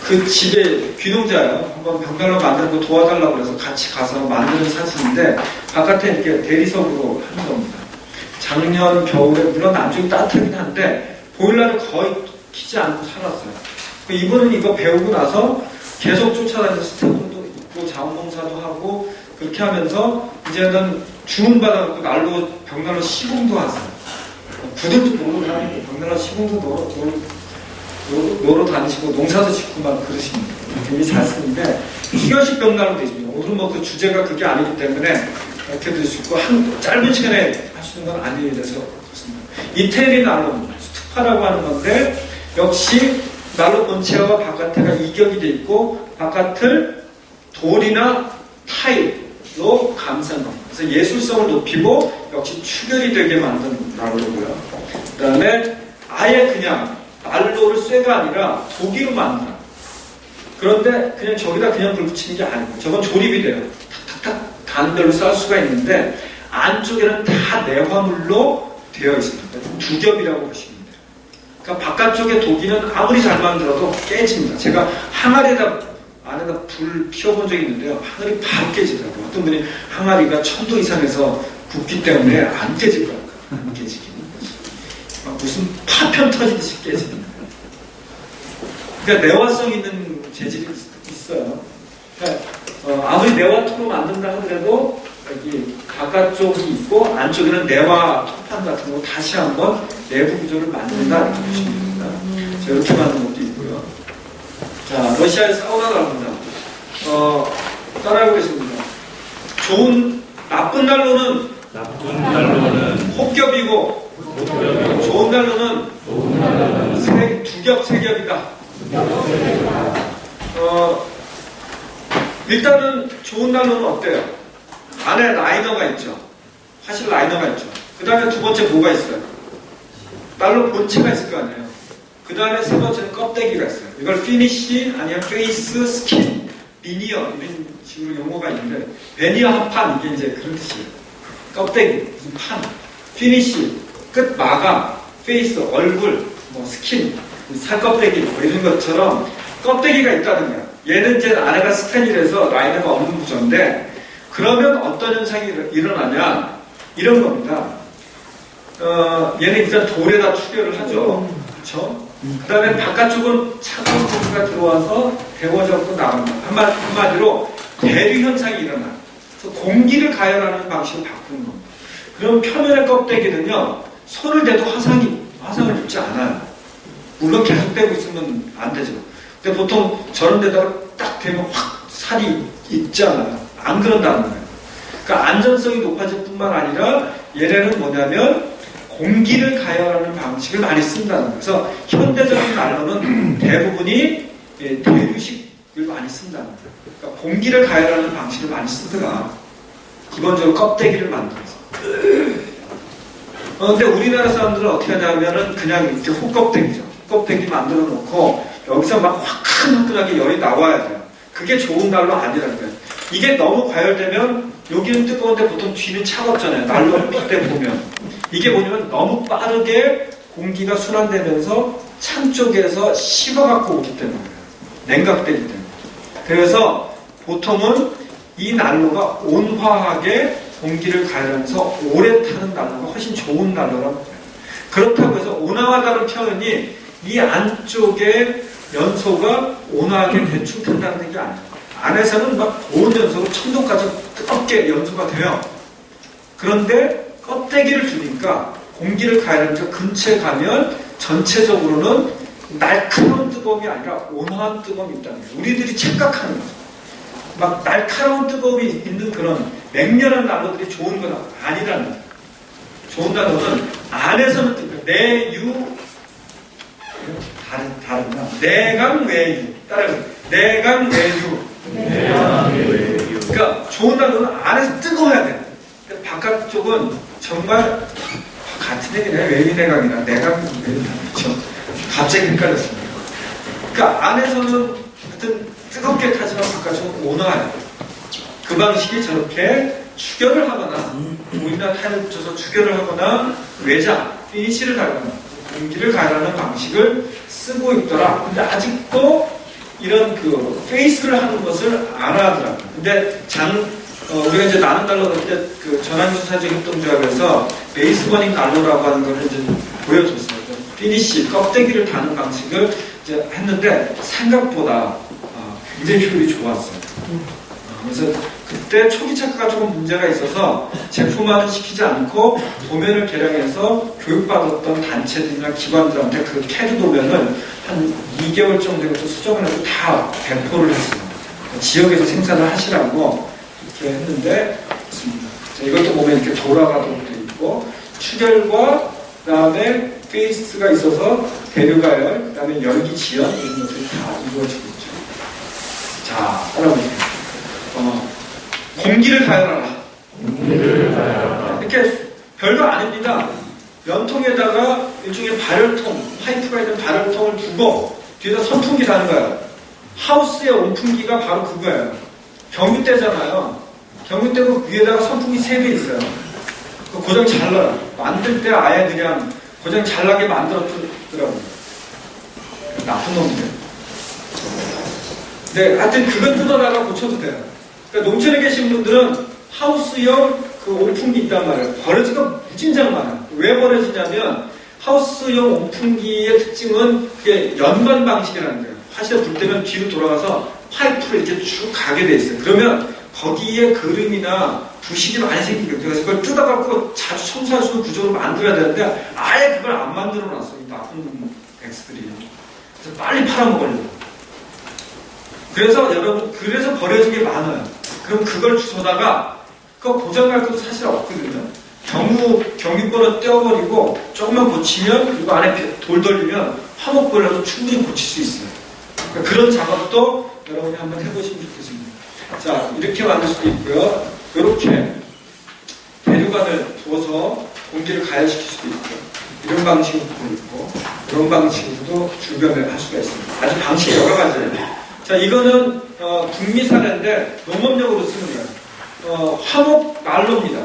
[SPEAKER 1] 그 집에 귀농자예요. 한번 벽난로 만드는 거 도와달라고 해서 같이 가서 만드는 사진인데 바깥에 이렇게 대리석으로 하는 겁니다. 작년 겨울에 물론 남쪽이 따뜻하긴 한데 보일러를 거의 키지 않고 살았어요. 이분은 이거 배우고 나서 계속 쫓아다니면서 스태프도 있고 자원봉사도 하고 그렇게 하면서 이제는 주문받아갖고 벽난로 시공도 하세요. 구들도 놀러 다니고 벽난로 시공도 놀러 다니시고 농사도 짓고 막 그러십니다. 굉장히 잘 쓰는데 수교식 벽난로도 있습니다. 오늘은 그 주제가 그게 아니기 때문에 이렇게 될 수 있고 짧은 시간에 하시는 건 아니어야 돼서 그렇습니다. 이태리 난로입니다. 스투파라고 하는 건데 역시 난로 본체와 바깥에가 이격이 돼 있고 바깥을 돌이나 타일로 감싼 겁니다. 그래서 예술성을 높이고 역시 추결이 되게 만든 난로고요. 그 다음에 아예 그냥 난로를 쇠가 아니라 도기로 만들어요. 그런데 그냥 저기다 그냥 불 붙이는 게 아니고 저건 조립이 돼요. 탁탁탁 단별로 쌀 수가 있는데 안쪽에는 다 내화물로 되어 있습니다. 두 겹이라고 보시면 돼요. 그러니까 바깥쪽에 도기는 아무리 잘 만들어도 깨집니다. 제가 항아리에다 안에다 불 피워본 적이 있는데요. 항아리 바로 깨지더라고요. 어떤 분이 항아리가 1000도 이상에서 굽기 때문에 안 깨질 거예요. 안 깨지기는. 무슨 파편 터지듯이 깨집니다. 그러니까 내화성 있는 재질이 있어요. 그러니까 아무리 내화토로 만든다 하더라도 여기 바깥쪽이 있고 안쪽에는 내화 토판 같은 거 다시 한번 내부 구조를 만든다 이렇게 보시면 됩니다. 자, 이렇게 만든 것도 있고요. 자, 러시아의 사우나 난로입니다. 따라해보겠습니다. 나쁜 난로는 혹겹이고 좋은 난로는 두 겹, 세 겹이다. 일단은 좋은 난로는 어때요? 안에 라이너가 있죠. 화실 라이너가 있죠. 그 다음에 두 번째 뭐가 있어요? 난로 본체가 있을 거 아니에요. 그 다음에 세 번째는 껍데기가 있어요. 이걸 피니쉬, 아니면 페이스, 스킨, 비니어 이런 식으로 용어가 있는데 베니어 합판 이게 이제 그런 뜻이에요. 껍데기, 무슨 판, 피니쉬, 끝 마감, 페이스, 얼굴, 스킨, 살껍데기 이런 것처럼 껍데기가 있다는 거야. 얘는 이제 안에가 스텐이라서 라이너가 없는 구조인데 그러면 어떤 현상이 일어나냐 이런 겁니다. 얘는 일단 돌에다 추결을 하죠. 그렇죠? 그 다음에 바깥쪽은 차가운 공기가 들어와서 데워져서 나옵니다. 한마디로 대류 현상이 일어나요. 그래서 공기를 가열하는 방식을 바꾸는 겁니다. 그럼 표면의 껍데기는요, 손을 대도 화상을 입지 않아요. 물론 계속 대고 있으면 안 되죠. 근데 보통 저런 데다가 딱 대면 확 살이 있잖아요. 안 그런다는 거예요. 그러니까 안전성이 높아질 뿐만 아니라 얘네는 뭐냐면 공기를 가열하는 방식을 많이 쓴다는 거예요. 그래서 현대적인 난로는 대부분이 대류식을 많이 쓴다는 거예요. 그러니까 공기를 가열하는 방식을 많이 쓰더라. 기본적으로 껍데기를 만들어서. 근데 우리나라 사람들은 어떻게 하냐면은 그냥 이렇게 호껍데기죠. 호껍데기 만들어 놓고 여기서 막 화끈화끈하게 열이 나와야 돼요. 그게 좋은 난로 아니라는 거예요. 이게 너무 과열되면 여기는 뜨거운데 보통 뒤는 차갑잖아요. 난로 밑에 보면. 이게 뭐냐면 너무 빠르게 공기가 순환되면서 찬 쪽에서 식어갖고 오기 때문에 냉각되기 때문에. 그래서 보통은 이 난로가 온화하게 공기를 가열하면서 오래 타는 난로가 훨씬 좋은 난로라고 해요. 그렇다고 해서 온화하다는 표현이 이 안쪽에 연소가 온화하게 대충 탄다는 게 아니에요. 안에서는 막 고온 연소로 1000도까지 뜨겁게 연소가 돼요. 그런데 껍데기를 두니까 공기를 가열하니까 근처에 가면 전체적으로는 날카로운 뜨거움이 아니라 온화한 뜨거움이 있다는 거예요. 우리들이 착각하는 거죠. 막 날카로운 뜨거움이 있는 그런 맹렬한 난로들이 좋은 건 아니라는 거예요. 좋은 난로는 안에서는 뜨거워요. 내유 다른가? 내강 외유. 따라해보세요. 내강 외유. 그러니까 좋은 난로는 안에서 뜨거워야 돼. 근데 바깥쪽은 정말 같은 얘기네. 외유내강이나 내강 외유내강. 갑자기 헷갈렸습니다. 그러니까 안에서는 하여튼 뜨겁게 타지만 바깥쪽은 온화해요. 그 방식이 저렇게 추결을 하거나 물이나 타일을 붙여서 추결을 하거나 외장, 피니시를 달거나 공기를 가열하는 방식을 쓰고 있더라. 근데 아직도 이런 그 페이스를 하는 것을 안 하더라고요. 근데 우리가 이제 나는 난로 그때 그 전환주사적 협동조합에서 베이스버닝 난로라고 하는 걸 이제 보여줬어요. 피니시, 껍데기를 다는 방식을 이제 했는데 생각보다 굉장히 효율이 좋았어요. 그래서 그때 초기 체크가 조금 문제가 있어서 제품화는 시키지 않고 도면을 개량해서 교육받았던 단체들이나 기관들한테 그 캐드 도면을 한 2개월 정도 수정을 해서 다 배포를 했어요. 지역에서 생산을 하시라고 이렇게 했는데 자, 이것도 보면 이렇게 돌아가도록 되어 있고 추결과 그 다음에 페이스가 있어서 대류가열, 그 다음에 열기 지연 이런 것들이 다 이루어지고 있죠. 자, 따라보세요. 공기를 가열하라. 이렇게 별거 아닙니다. 연통에다가 일종의 발열통, 파이프가 있는 발열통을 두고 뒤에다 선풍기 다는 거예요. 하우스의 온풍기가 바로 그거예요. 경유대잖아요. 경유대고 위에다가 선풍기 3개 있어요. 고장 잘 나요. 만들 때 아예 그냥 고장 잘 나게 만들었더라고요. 나쁜 놈인데. 네, 하여튼 그건 뜯어다가 고쳐도 돼요. 그러니까 농촌에 계신 분들은 하우스용 그 온풍기 있단 말이에요. 버려지가 무진장 많아요. 왜 버려지냐면 하우스용 온풍기의 특징은 그게 연관 방식이라는 거예요. 화실에 불 때면 뒤로 돌아가서 파이프를 이렇게 쭉 가게 돼 있어요. 그러면 거기에 그름이나 부식이 많이 생기거든요. 그래서 그걸 뜯어갖고 자주 청소할 수 있는 구조를 만들어야 되는데 아예 그걸 안 만들어 놨어요. 이 나쁜 엑스들이. 그래서 빨리 팔아먹으려고. 그래서 여러분, 그래서 버려진 게 많아요. 그럼 그걸 주워다가 그거 고장날 것도 사실 없거든요. 경유권을 떼어버리고 조금만 고치면 그리고 안에 돌 돌리면 화목불라도 충분히 고칠 수 있어요. 그러니까 그런 작업도 여러분이 한번 해보시면 좋겠습니다. 자, 이렇게 만들 수도 있고요. 이렇게 대류관을 부어서 공기를 가열시킬 수도 있고 이런 방식으로도 있고 이런 방식으로도 주변을 할 수가 있습니다. 아주 방식이 여러 가지예요. 자, 이거는 북미 사례인데 농업용으로 쓰는 거예요. 화목 난로입니다.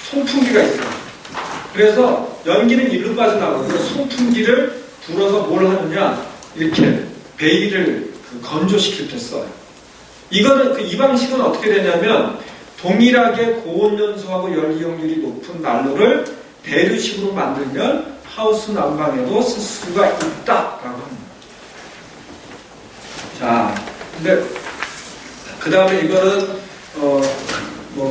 [SPEAKER 1] 송풍기가 있어요. 그래서 연기는 일로 빠져나가고 송풍기를 불어서 뭘 하느냐 이렇게 베일을 건조시킬 때 써요. 이거는 이 방식은 어떻게 되냐면 동일하게 고온 연소하고 열 이용률이 높은 난로를 대류식으로 만들면 하우스 난방에도 쓸 수가 있다라고 합니다. 자, 근데 그 다음에 이거는 뭐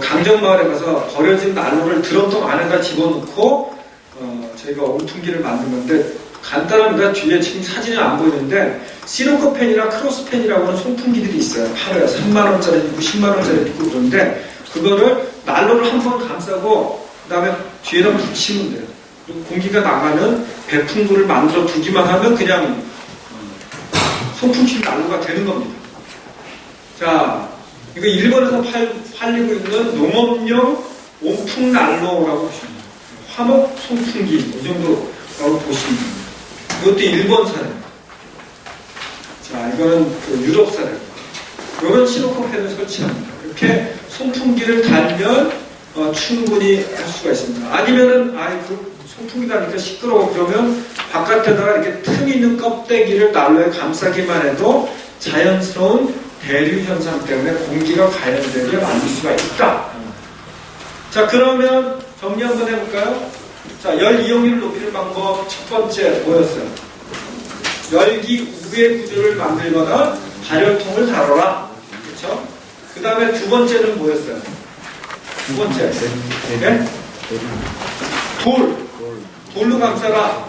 [SPEAKER 1] 강정마을에 가서 버려진 난로를 드럼통 안에다 집어넣고 저희가 온풍기를 만든 건데 간단합니다. 뒤에 지금 사진은 안 보이는데 시노코펜이나 크로스펜이라고 하는 송풍기들이 있어요. 팔아요. 3만원짜리 있고 10만원짜리 있고 그런데 그거를 난로를 한 번 감싸고 그 다음에 뒤에다 붙이면 돼요. 공기가 나가는 배풍구를 만들어 두기만 하면 그냥 송풍기 난로가 되는 겁니다. 자, 이거 일본에서 팔리고 있는 농업용 온풍 난로라고 보시면 돼요. 화목 송풍기 이 정도라고 보시면 됩니다. 이것도 일본 사례입니다. 자, 이거는 그 유럽 사례입니다. 이런 시노코펜을 설치합니다. 이렇게 송풍기를 달면 충분히 할 수가 있습니다. 아니면은 그 송풍기 다니까 시끄러워 그러면 바깥에다가 이렇게 틈 있는 껍데기를 난로에 감싸기만 해도 자연스러운 대류 현상 때문에 공기가 가열되게 만들 수가 있다. 자, 그러면 정리 한번 해볼까요? 자, 열 이용률을 높이는 방법 첫 번째 뭐였어요? 열기 우회 구조를 만들거나 발열통을 다뤄라. 그렇죠? 그 다음에 두 번째는 뭐였어요? 두 번째. 네? 돌로 감싸라.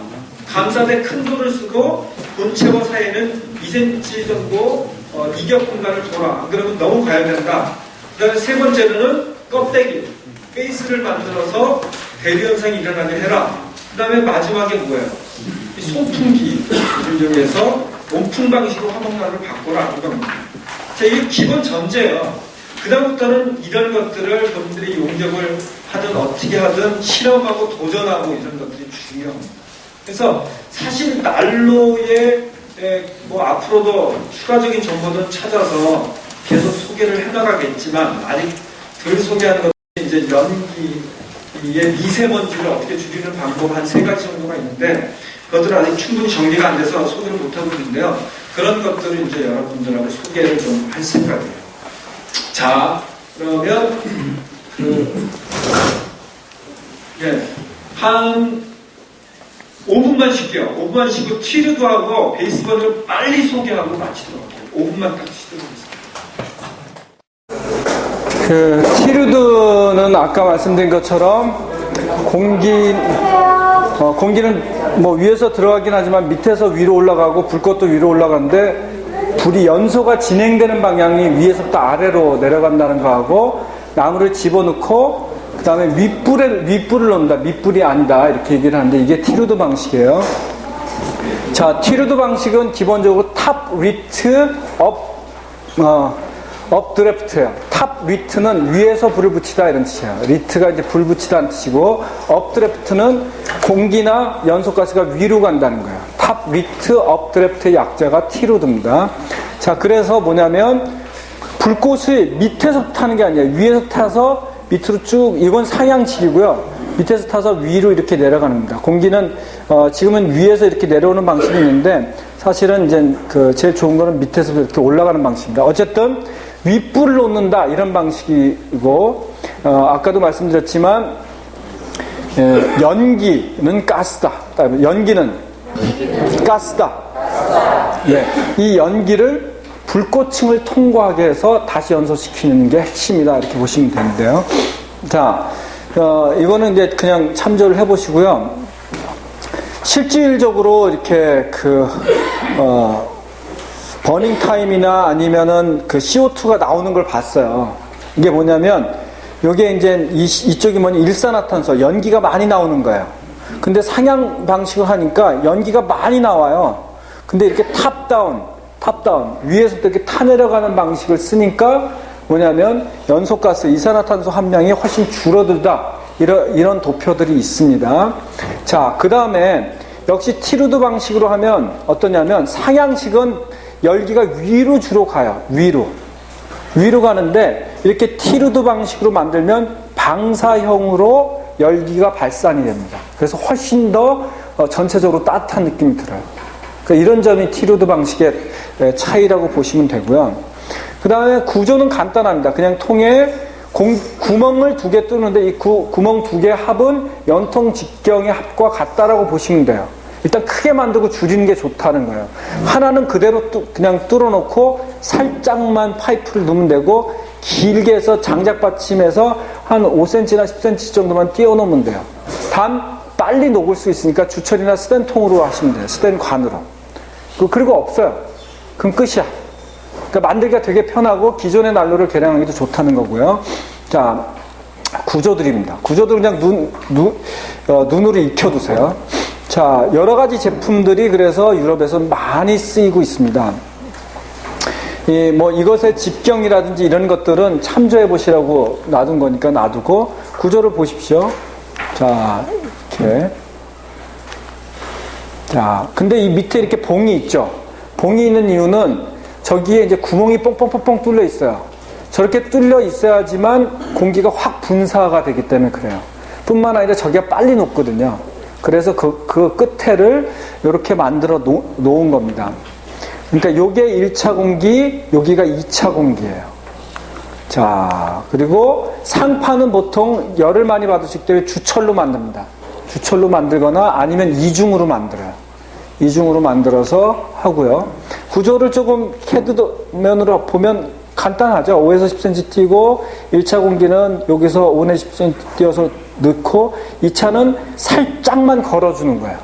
[SPEAKER 1] 감싸되 큰 돌을 쓰고 본체와 사이에는 2cm 정도 이격 공간을 둬라. 안 그러면 너무 가열된다. 그 다음에 세 번째는 껍데기. 베이스를 만들어서 대류 현상이 일어나게 해라. 그 다음에 마지막에 뭐예요? 이 송풍기를 이용해서 온풍 방식으로 화목난로를 바꿔라. 이겁니다. 자, 이게 기본 전제예요. 그 다음부터는 이런 것들을 본인들이 용접을 하든 어떻게 하든 실험하고 도전하고 이런 것들이 중요합니다. 그래서 사실 난로에 뭐 앞으로도 추가적인 정보들은 찾아서 계속 소개를 해나가겠지만 아직 덜 소개하는 것들이 이제 연기의 미세먼지를 어떻게 줄이는 방법 한 3가지 정도가 있는데 그것들은 아직 충분히 정리가 안 돼서 소개를 못하고 있는데요. 그런 것들을 이제 여러분들하고 소개를 좀 할 생각이에요. 자, 그러면 한 5분만 쉴게요. 5분만 쉬고 티르드하고 베이스번을 빨리 소개하고 마치도록 할게요. 5분만 딱 쉬도록 하겠습니다.
[SPEAKER 3] 그 티르드는 아까 말씀드린 것처럼 공기는 뭐 위에서 들어가긴 하지만 밑에서 위로 올라가고 불꽃도 위로 올라가는데 불이 연소가 진행되는 방향이 위에서부터 아래로 내려간다는 거하고 나무를 집어넣고 그 다음에 윗불을 넣는다. 밑불이 아니다. 이렇게 얘기를 하는데 이게 티르드 방식이에요. 자, 티르드 방식은 기본적으로 탑 리트 업 드래프트예요. 탑 리트는 위에서 불을 붙이다 이런 뜻이에요. 리트가 이제 불 붙이다는 뜻이고 업 드래프트는 공기나 연소가스가 위로 간다는 거예요. 탑 리트 업 드래프트의 약자가 티르드입니다. 자, 그래서 뭐냐면 불꽃이 밑에서 타는 게 아니에요. 위에서 타서 밑으로 쭉, 이건 상향식이고요. 밑에서 타서 위로 이렇게 내려가는 겁니다. 공기는 지금은 위에서 이렇게 내려오는 방식이 있는데 사실은 이제 제일 좋은 거는 밑에서 이렇게 올라가는 방식입니다. 어쨌든 윗불을 놓는다 이런 방식이고 아까도 말씀드렸지만 연기는 가스다. 연기는 가스다. 네, 이 연기를 불꽃층을 통과하게 해서 다시 연소시키는 게 핵심이다 이렇게 보시면 되는데요. 자, 이거는 이제 그냥 참조를 해보시고요. 실질적으로 이렇게 버닝 타임이나 아니면은 CO2가 나오는 걸 봤어요. 이게 뭐냐면, 요게 이제 이쪽이 뭐냐, 일산화탄소, 연기가 많이 나오는 거예요. 근데 상향 방식을 하니까 연기가 많이 나와요. 근데 이렇게 탑다운, 위에서부터 이렇게 타내려가는 방식을 쓰니까 뭐냐면, 연소가스, 이산화탄소 함량이 훨씬 줄어들다. 이런 도표들이 있습니다. 자, 그 다음에, 역시 티르드 방식으로 하면 어떠냐면, 상향식은 열기가 위로 주로 가요. 위로 가는데 이렇게 티르드 방식으로 만들면 방사형으로 열기가 발산이 됩니다. 그래서 훨씬 더 전체적으로 따뜻한 느낌이 들어요. 그러니까 이런 점이 티르드 방식의 차이라고 보시면 되고요. 그 다음에 구조는 간단합니다. 그냥 통에 구멍을 2개 뚫는데 이 구멍 2개 합은 연통 직경의 합과 같다라고 보시면 돼요. 일단 크게 만들고 줄이는 게 좋다는 거예요. 하나는 그대로 그냥 뚫어놓고 살짝만 파이프를 넣으면 되고, 길게 해서 장작 받침해서 한 5cm나 10cm 정도만 띄워놓으면 돼요. 단 빨리 녹을 수 있으니까 주철이나 스텐통으로 하시면 돼요. 스텐관으로. 그리고 없어요. 그럼 끝이야. 그러니까 만들기가 되게 편하고 기존의 난로를 개량하기도 좋다는 거고요. 자, 구조들입니다. 구조들 그냥 눈으로 익혀두세요. 자, 여러 가지 제품들이 그래서 유럽에서 많이 쓰이고 있습니다. 뭐 이것의 직경이라든지 이런 것들은 참조해 보시라고 놔둔 거니까 놔두고 구조를 보십시오. 자, 이렇게. 자, 근데 이 밑에 이렇게 봉이 있죠. 봉이 있는 이유는 저기에 이제 구멍이 뻥뻥뻥뻥 뚫려 있어요. 저렇게 뚫려 있어야지만 공기가 확 분사가 되기 때문에 그래요. 뿐만 아니라 저기가 빨리 녹거든요. 그래서 그 끝에를 이렇게 만들어 놓은 겁니다. 그러니까 요게 1차 공기, 여기가 2차 공기예요. 자, 그리고 상판은 보통 열을 많이 받으시기 때문에 주철로 만듭니다. 주철로 만들거나 아니면 이중으로 만들어요. 이중으로 만들어서 하고요. 구조를 조금 캐드면으로 보면 간단하죠. 5에서 10cm 띄고 1차 공기는 여기서 5에서 10cm 띄어서 넣고 2차는 살짝만 걸어주는 거예요.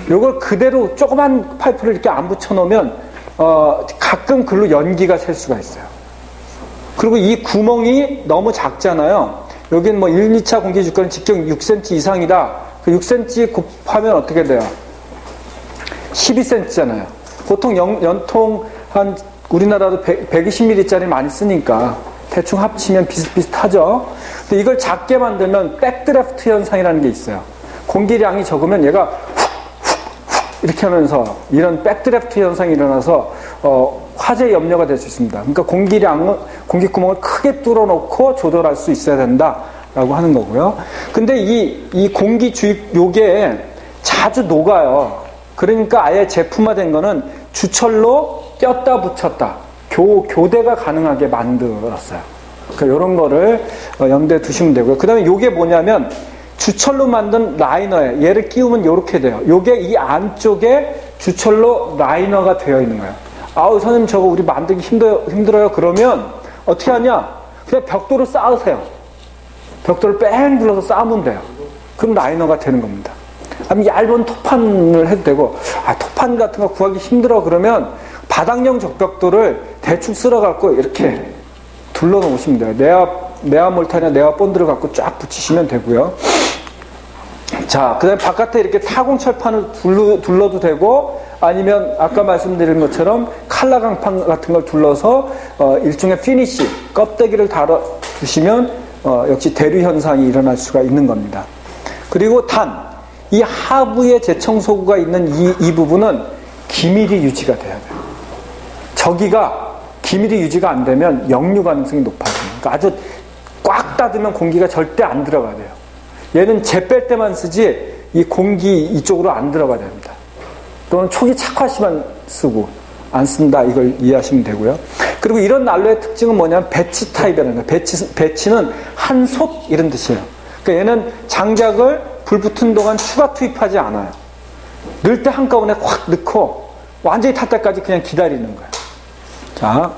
[SPEAKER 3] 요걸 그대로 조그만 파이프를 이렇게 안 붙여놓으면 가끔 글로 연기가 셀 수가 있어요. 그리고 이 구멍이 너무 작잖아요. 여긴 뭐 1, 2차 공기 주가는 직경 6cm 이상이다. 그 6cm 곱하면 어떻게 돼요? 12cm잖아요. 보통 연통 한 우리나라도 120mm짜리 많이 쓰니까 대충 합치면 비슷비슷하죠. 근데 이걸 작게 만들면 백드래프트 현상이라는 게 있어요. 공기량이 적으면 얘가 훅 이렇게 하면서 이런 백드래프트 현상이 일어나서 화재 염려가 될 수 있습니다. 그러니까 공기구멍을 크게 뚫어놓고 조절할 수 있어야 된다라고 하는 거고요. 근데 이 공기 주입 요게 자주 녹아요. 그러니까 아예 제품화된 거는 주철로 꼈다 붙였다 교대가 가능하게 만들었어요. 그러니까 이런 거를 염두에 두시면 되고요. 그 다음에 요게 뭐냐면 주철로 만든 라이너에 얘를 끼우면 이렇게 돼요. 요게 이 안쪽에 주철로 라이너가 되어 있는 거예요. 아우 선생님 저거 우리 만들기 힘들어요. 그러면 어떻게 하냐? 그냥 벽돌을 쌓으세요. 벽돌을 뺑 둘러서 쌓으면 돼요. 그럼 라이너가 되는 겁니다. 아니면 얇은 토판을 해도 되고, 토판 같은 거 구하기 힘들어 그러면 바닥형 적벽돌을 대충 쓸어갖고 이렇게 둘러 놓으시면 돼요. 네아몰타나 네아본드를 갖고 쫙 붙이시면 되고요. 자, 그 다음에 바깥에 이렇게 타공철판을 둘러도 되고, 아니면 아까 말씀드린 것처럼 칼라강판 같은 걸 둘러서 일종의 피니쉬, 껍데기를 달아 두시면 역시 대류 현상이 일어날 수가 있는 겁니다. 그리고 이 하부에 재청소구가 있는 이 부분은 기밀이 유지가 돼야 돼요. 저기가 기밀이 유지가 안 되면 역류 가능성이 높아집니다. 그러니까 아주 꽉 닫으면 공기가 절대 안 들어가야 돼요. 얘는 재 뺄 때만 쓰지 이 공기 이쪽으로 안 들어가야 됩니다. 또는 초기 착화시만 쓰고 안 쓴다 이걸 이해하시면 되고요. 그리고 이런 난로의 특징은 뭐냐면 배치 타입이라는 거예요. 배치는 한솥 이런 뜻이에요. 그러니까 얘는 장작을 불 붙은 동안 추가 투입하지 않아요. 넣을 때 한꺼번에 확 넣고 완전히 탈 때까지 그냥 기다리는 거예요. 자,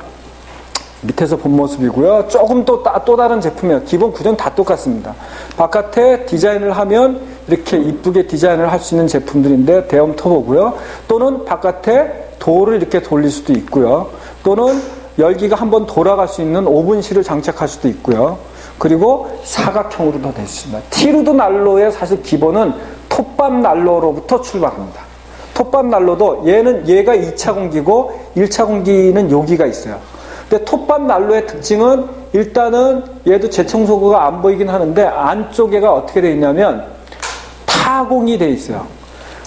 [SPEAKER 3] 밑에서 본 모습이고요. 조금 또 다른 제품이에요. 기본 구조는 다 똑같습니다. 바깥에 디자인을 하면 이렇게 이쁘게 디자인을 할 수 있는 제품들인데 대형 터보고요. 또는 바깥에 돌을 이렇게 돌릴 수도 있고요. 또는 열기가 한번 돌아갈 수 있는 오븐실을 장착할 수도 있고요. 그리고 사각형으로도 될 수 있습니다. 티루드 난로의 사실 기본은 톱밥 난로로부터 출발합니다. 톱밥 난로도 얘가 2차 공기고 1차 공기는 여기가 있어요. 근데 톱밥 난로의 특징은 일단은 얘도 재청소구가 안 보이긴 하는데 안쪽에가 어떻게 되어 있냐면 타공이 되어 있어요.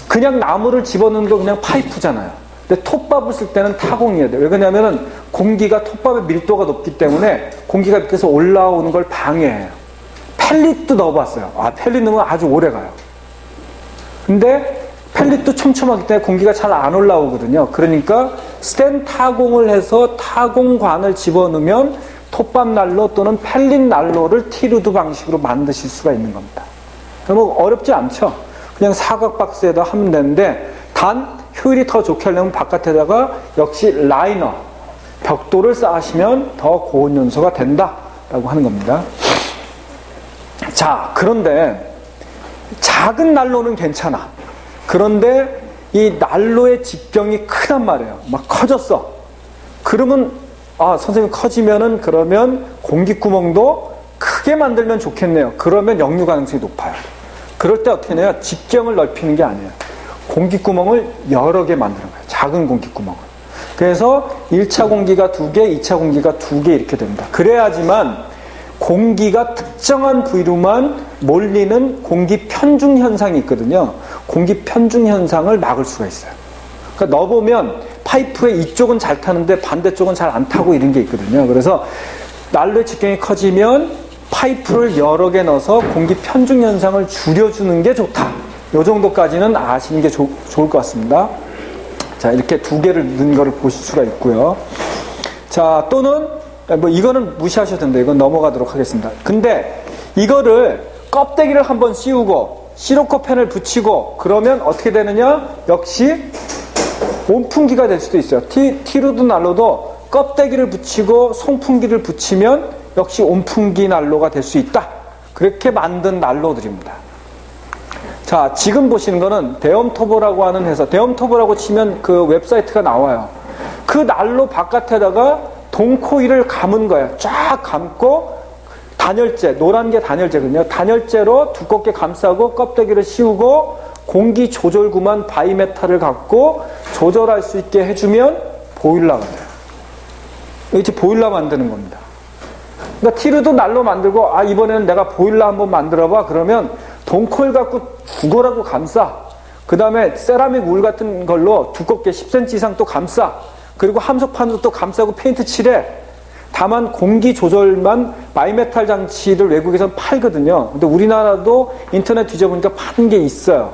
[SPEAKER 3] 그냥 나무를 집어넣는 거 그냥 파이프잖아요. 근데 톱밥을 쓸 때는 타공이어야 돼요. 왜 그러냐면은 공기가 톱밥의 밀도가 높기 때문에 공기가 밑에서 올라오는 걸 방해해요. 펠릿도 넣어봤어요. 펠릿 넣으면 아주 오래 가요. 근데 펠릿도 촘촘하기 때문에 공기가 잘 안 올라오거든요. 그러니까 스텐 타공을 해서 타공관을 집어넣으면 톱밥 난로 또는 펠릿 난로를 티루드 방식으로 만드실 수가 있는 겁니다. 뭐 어렵지 않죠. 그냥 사각 박스에다 하면 되는데 단 효율이 더 좋게 하려면 바깥에다가 역시 라이너, 벽돌을 쌓으시면 더 고온 연소가 된다라고 하는 겁니다. 자, 그런데 작은 난로는 괜찮아. 그런데 이 난로의 직경이 크단 말이에요. 막 커졌어. 그러면 선생님 커지면은 그러면 공기구멍도 크게 만들면 좋겠네요. 그러면 역류 가능성이 높아요. 그럴 때 어떻게 해요? 직경을 넓히는 게 아니에요. 공기구멍을 여러 개 만드는 거예요. 작은 공기구멍을. 그래서 1차 공기가 2개, 2차 공기가 2개 이렇게 됩니다. 그래야지만 공기가 특정한 부위로만 몰리는 공기 편중 현상이 있거든요. 공기 편중 현상을 막을 수가 있어요. 그러니까 넣어보면 파이프의 이쪽은 잘 타는데 반대쪽은 잘 안 타고 이런 게 있거든요. 그래서 난로의 직경이 커지면 파이프를 여러 개 넣어서 공기 편중 현상을 줄여주는 게 좋다. 이 정도까지는 아시는 게 좋을 것 같습니다. 자, 이렇게 2개를 넣은 거를 보실 수가 있고요. 자, 또는 뭐 이거는 무시하셔도 됩니다. 이건 넘어가도록 하겠습니다. 근데 이거를 껍데기를 한번 씌우고 시로코펜을 붙이고 그러면 어떻게 되느냐? 역시 온풍기가 될 수도 있어요. 티루드 난로도 껍데기를 붙이고 송풍기를 붙이면 역시 온풍기 난로가 될 수 있다. 그렇게 만든 난로들입니다. 자, 지금 보시는 거는 데엄토보라고 하는 회사, 데엄토보라고 치면 그 웹사이트가 나와요. 그 난로 바깥에다가 동코일을 감은 거예요. 쫙 감고 단열재, 노란 게 단열재거든요. 단열재로 두껍게 감싸고 껍데기를 씌우고 공기 조절구만 바이메탈을 갖고 조절할 수 있게 해주면 보일러가 돼요. 이제 보일러 만드는 겁니다. 그러니까 티루드 난로 만들고 이번에는 내가 보일러 한번 만들어봐. 그러면 동코일 갖고 구걸하고 감싸. 그 다음에 세라믹 울 같은 걸로 두껍게 10cm 이상 또 감싸. 그리고 함석판으로 또 감싸고 페인트 칠해. 다만 공기 조절만 바이메탈 장치를 외국에선 팔거든요. 근데 우리나라도 인터넷 뒤져보니까 파는 게 있어요.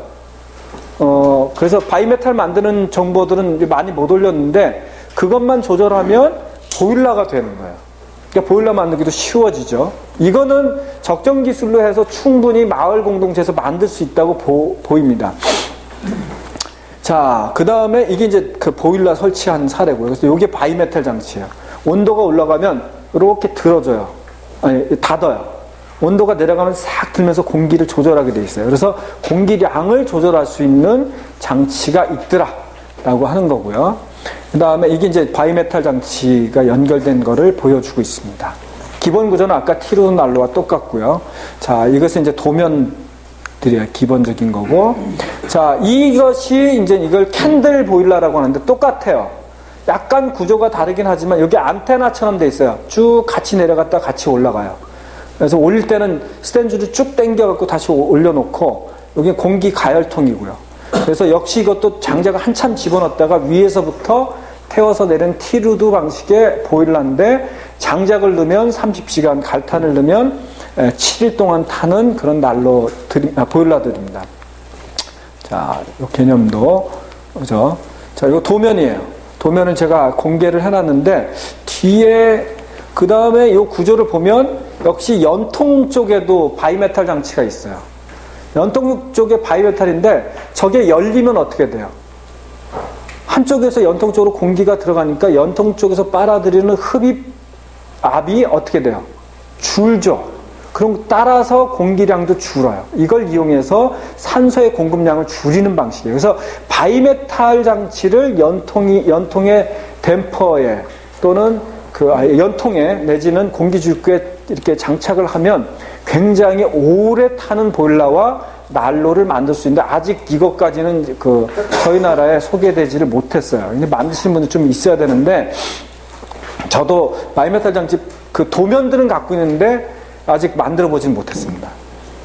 [SPEAKER 3] 그래서 바이메탈 만드는 정보들은 많이 못 올렸는데 그것만 조절하면 보일러가 되는 거예요. 그러니까 보일러 만들기도 쉬워지죠. 이거는 적정 기술로 해서 충분히 마을 공동체에서 만들 수 있다고 보입니다. 자, 그 다음에 이게 이제 그 보일러 설치한 사례고요. 그래서 이게 바이메탈 장치예요. 온도가 올라가면 이렇게 들어줘요. 닫아요. 온도가 내려가면 싹 들면서 공기를 조절하게 돼 있어요. 그래서 공기량을 조절할 수 있는 장치가 있더라라고 하는 거고요. 그 다음에 이게 이제 바이메탈 장치가 연결된 거를 보여주고 있습니다. 기본 구조는 아까 티루드 난로와 똑같고요. 자, 이것은 이제 도면들이에요. 기본적인 거고. 자, 이것이 이제 이걸 캔들 보일러라고 하는데 똑같아요. 약간 구조가 다르긴 하지만 여기 안테나처럼 돼 있어요. 쭉 같이 내려갔다 같이 올라가요. 그래서 올릴 때는 스탠줄을 쭉 당겨갖고 다시 올려놓고 여기 공기 가열통이고요. 그래서 역시 이것도 장작을 한참 집어넣었다가 위에서부터 태워서 내린 티루드 방식의 보일러인데 장작을 넣으면 30시간, 갈탄을 넣으면 7일 동안 타는 그런 보일러들입니다. 자, 이 개념도 그죠? 자, 이거 도면이에요. 도면은 제가 공개를 해놨는데 뒤에 그 다음에 이 구조를 보면 역시 연통 쪽에도 바이메탈 장치가 있어요. 연통 쪽에 바이메탈인데 저게 열리면 어떻게 돼요? 한쪽에서 연통 쪽으로 공기가 들어가니까 연통 쪽에서 빨아들이는 압이 어떻게 돼요? 줄죠. 그럼 따라서 공기량도 줄어요. 이걸 이용해서 산소의 공급량을 줄이는 방식이에요. 그래서 바이메탈 장치를 연통의 댐퍼에 또는 연통에 내지는 공기줄기에 이렇게 장착을 하면 굉장히 오래 타는 보일러와 난로를 만들 수 있는데 아직 이것까지는 저희 나라에 소개되지를 못했어요. 근데 만드시는 분들 좀 있어야 되는데 저도 바이메탈 장치 도면들은 갖고 있는데 아직 만들어 보진 못했습니다.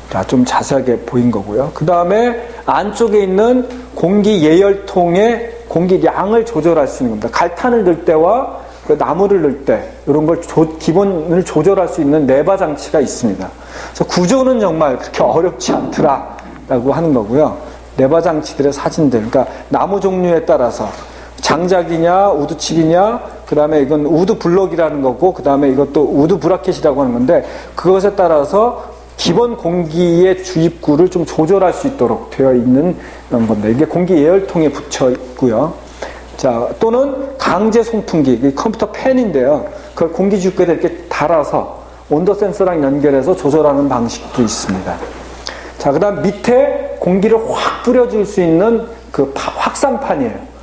[SPEAKER 3] 자, 좀 자세하게 보인 거고요. 그 다음에 안쪽에 있는 공기 예열통의 공기량을 조절할 수 있는 겁니다. 갈탄을 넣을 때와 나무를 넣을 때 이런 걸 기본을 조절할 수 있는 레바 장치가 있습니다. 그래서 구조는 정말 그렇게 어렵지 않더라라고 하는 거고요. 레바 장치들의 사진들, 그러니까 나무 종류에 따라서 장작이냐 우드칩이냐 그 다음에 이건 우드 블록이라는 거고, 그 다음에 이것도 우드 브라켓이라고 하는 건데, 그것에 따라서 기본 공기의 주입구를 좀 조절할 수 있도록 되어 있는 건데, 이게 공기 예열통에 붙여 있고요. 자, 또는 강제 송풍기, 이게 컴퓨터 팬인데요. 그걸 공기 주입구에 이렇게 달아서 온도 센서랑 연결해서 조절하는 방식도 있습니다. 자, 그 다음 밑에 공기를 확 뿌려줄 수 있는 그 확산판이에요.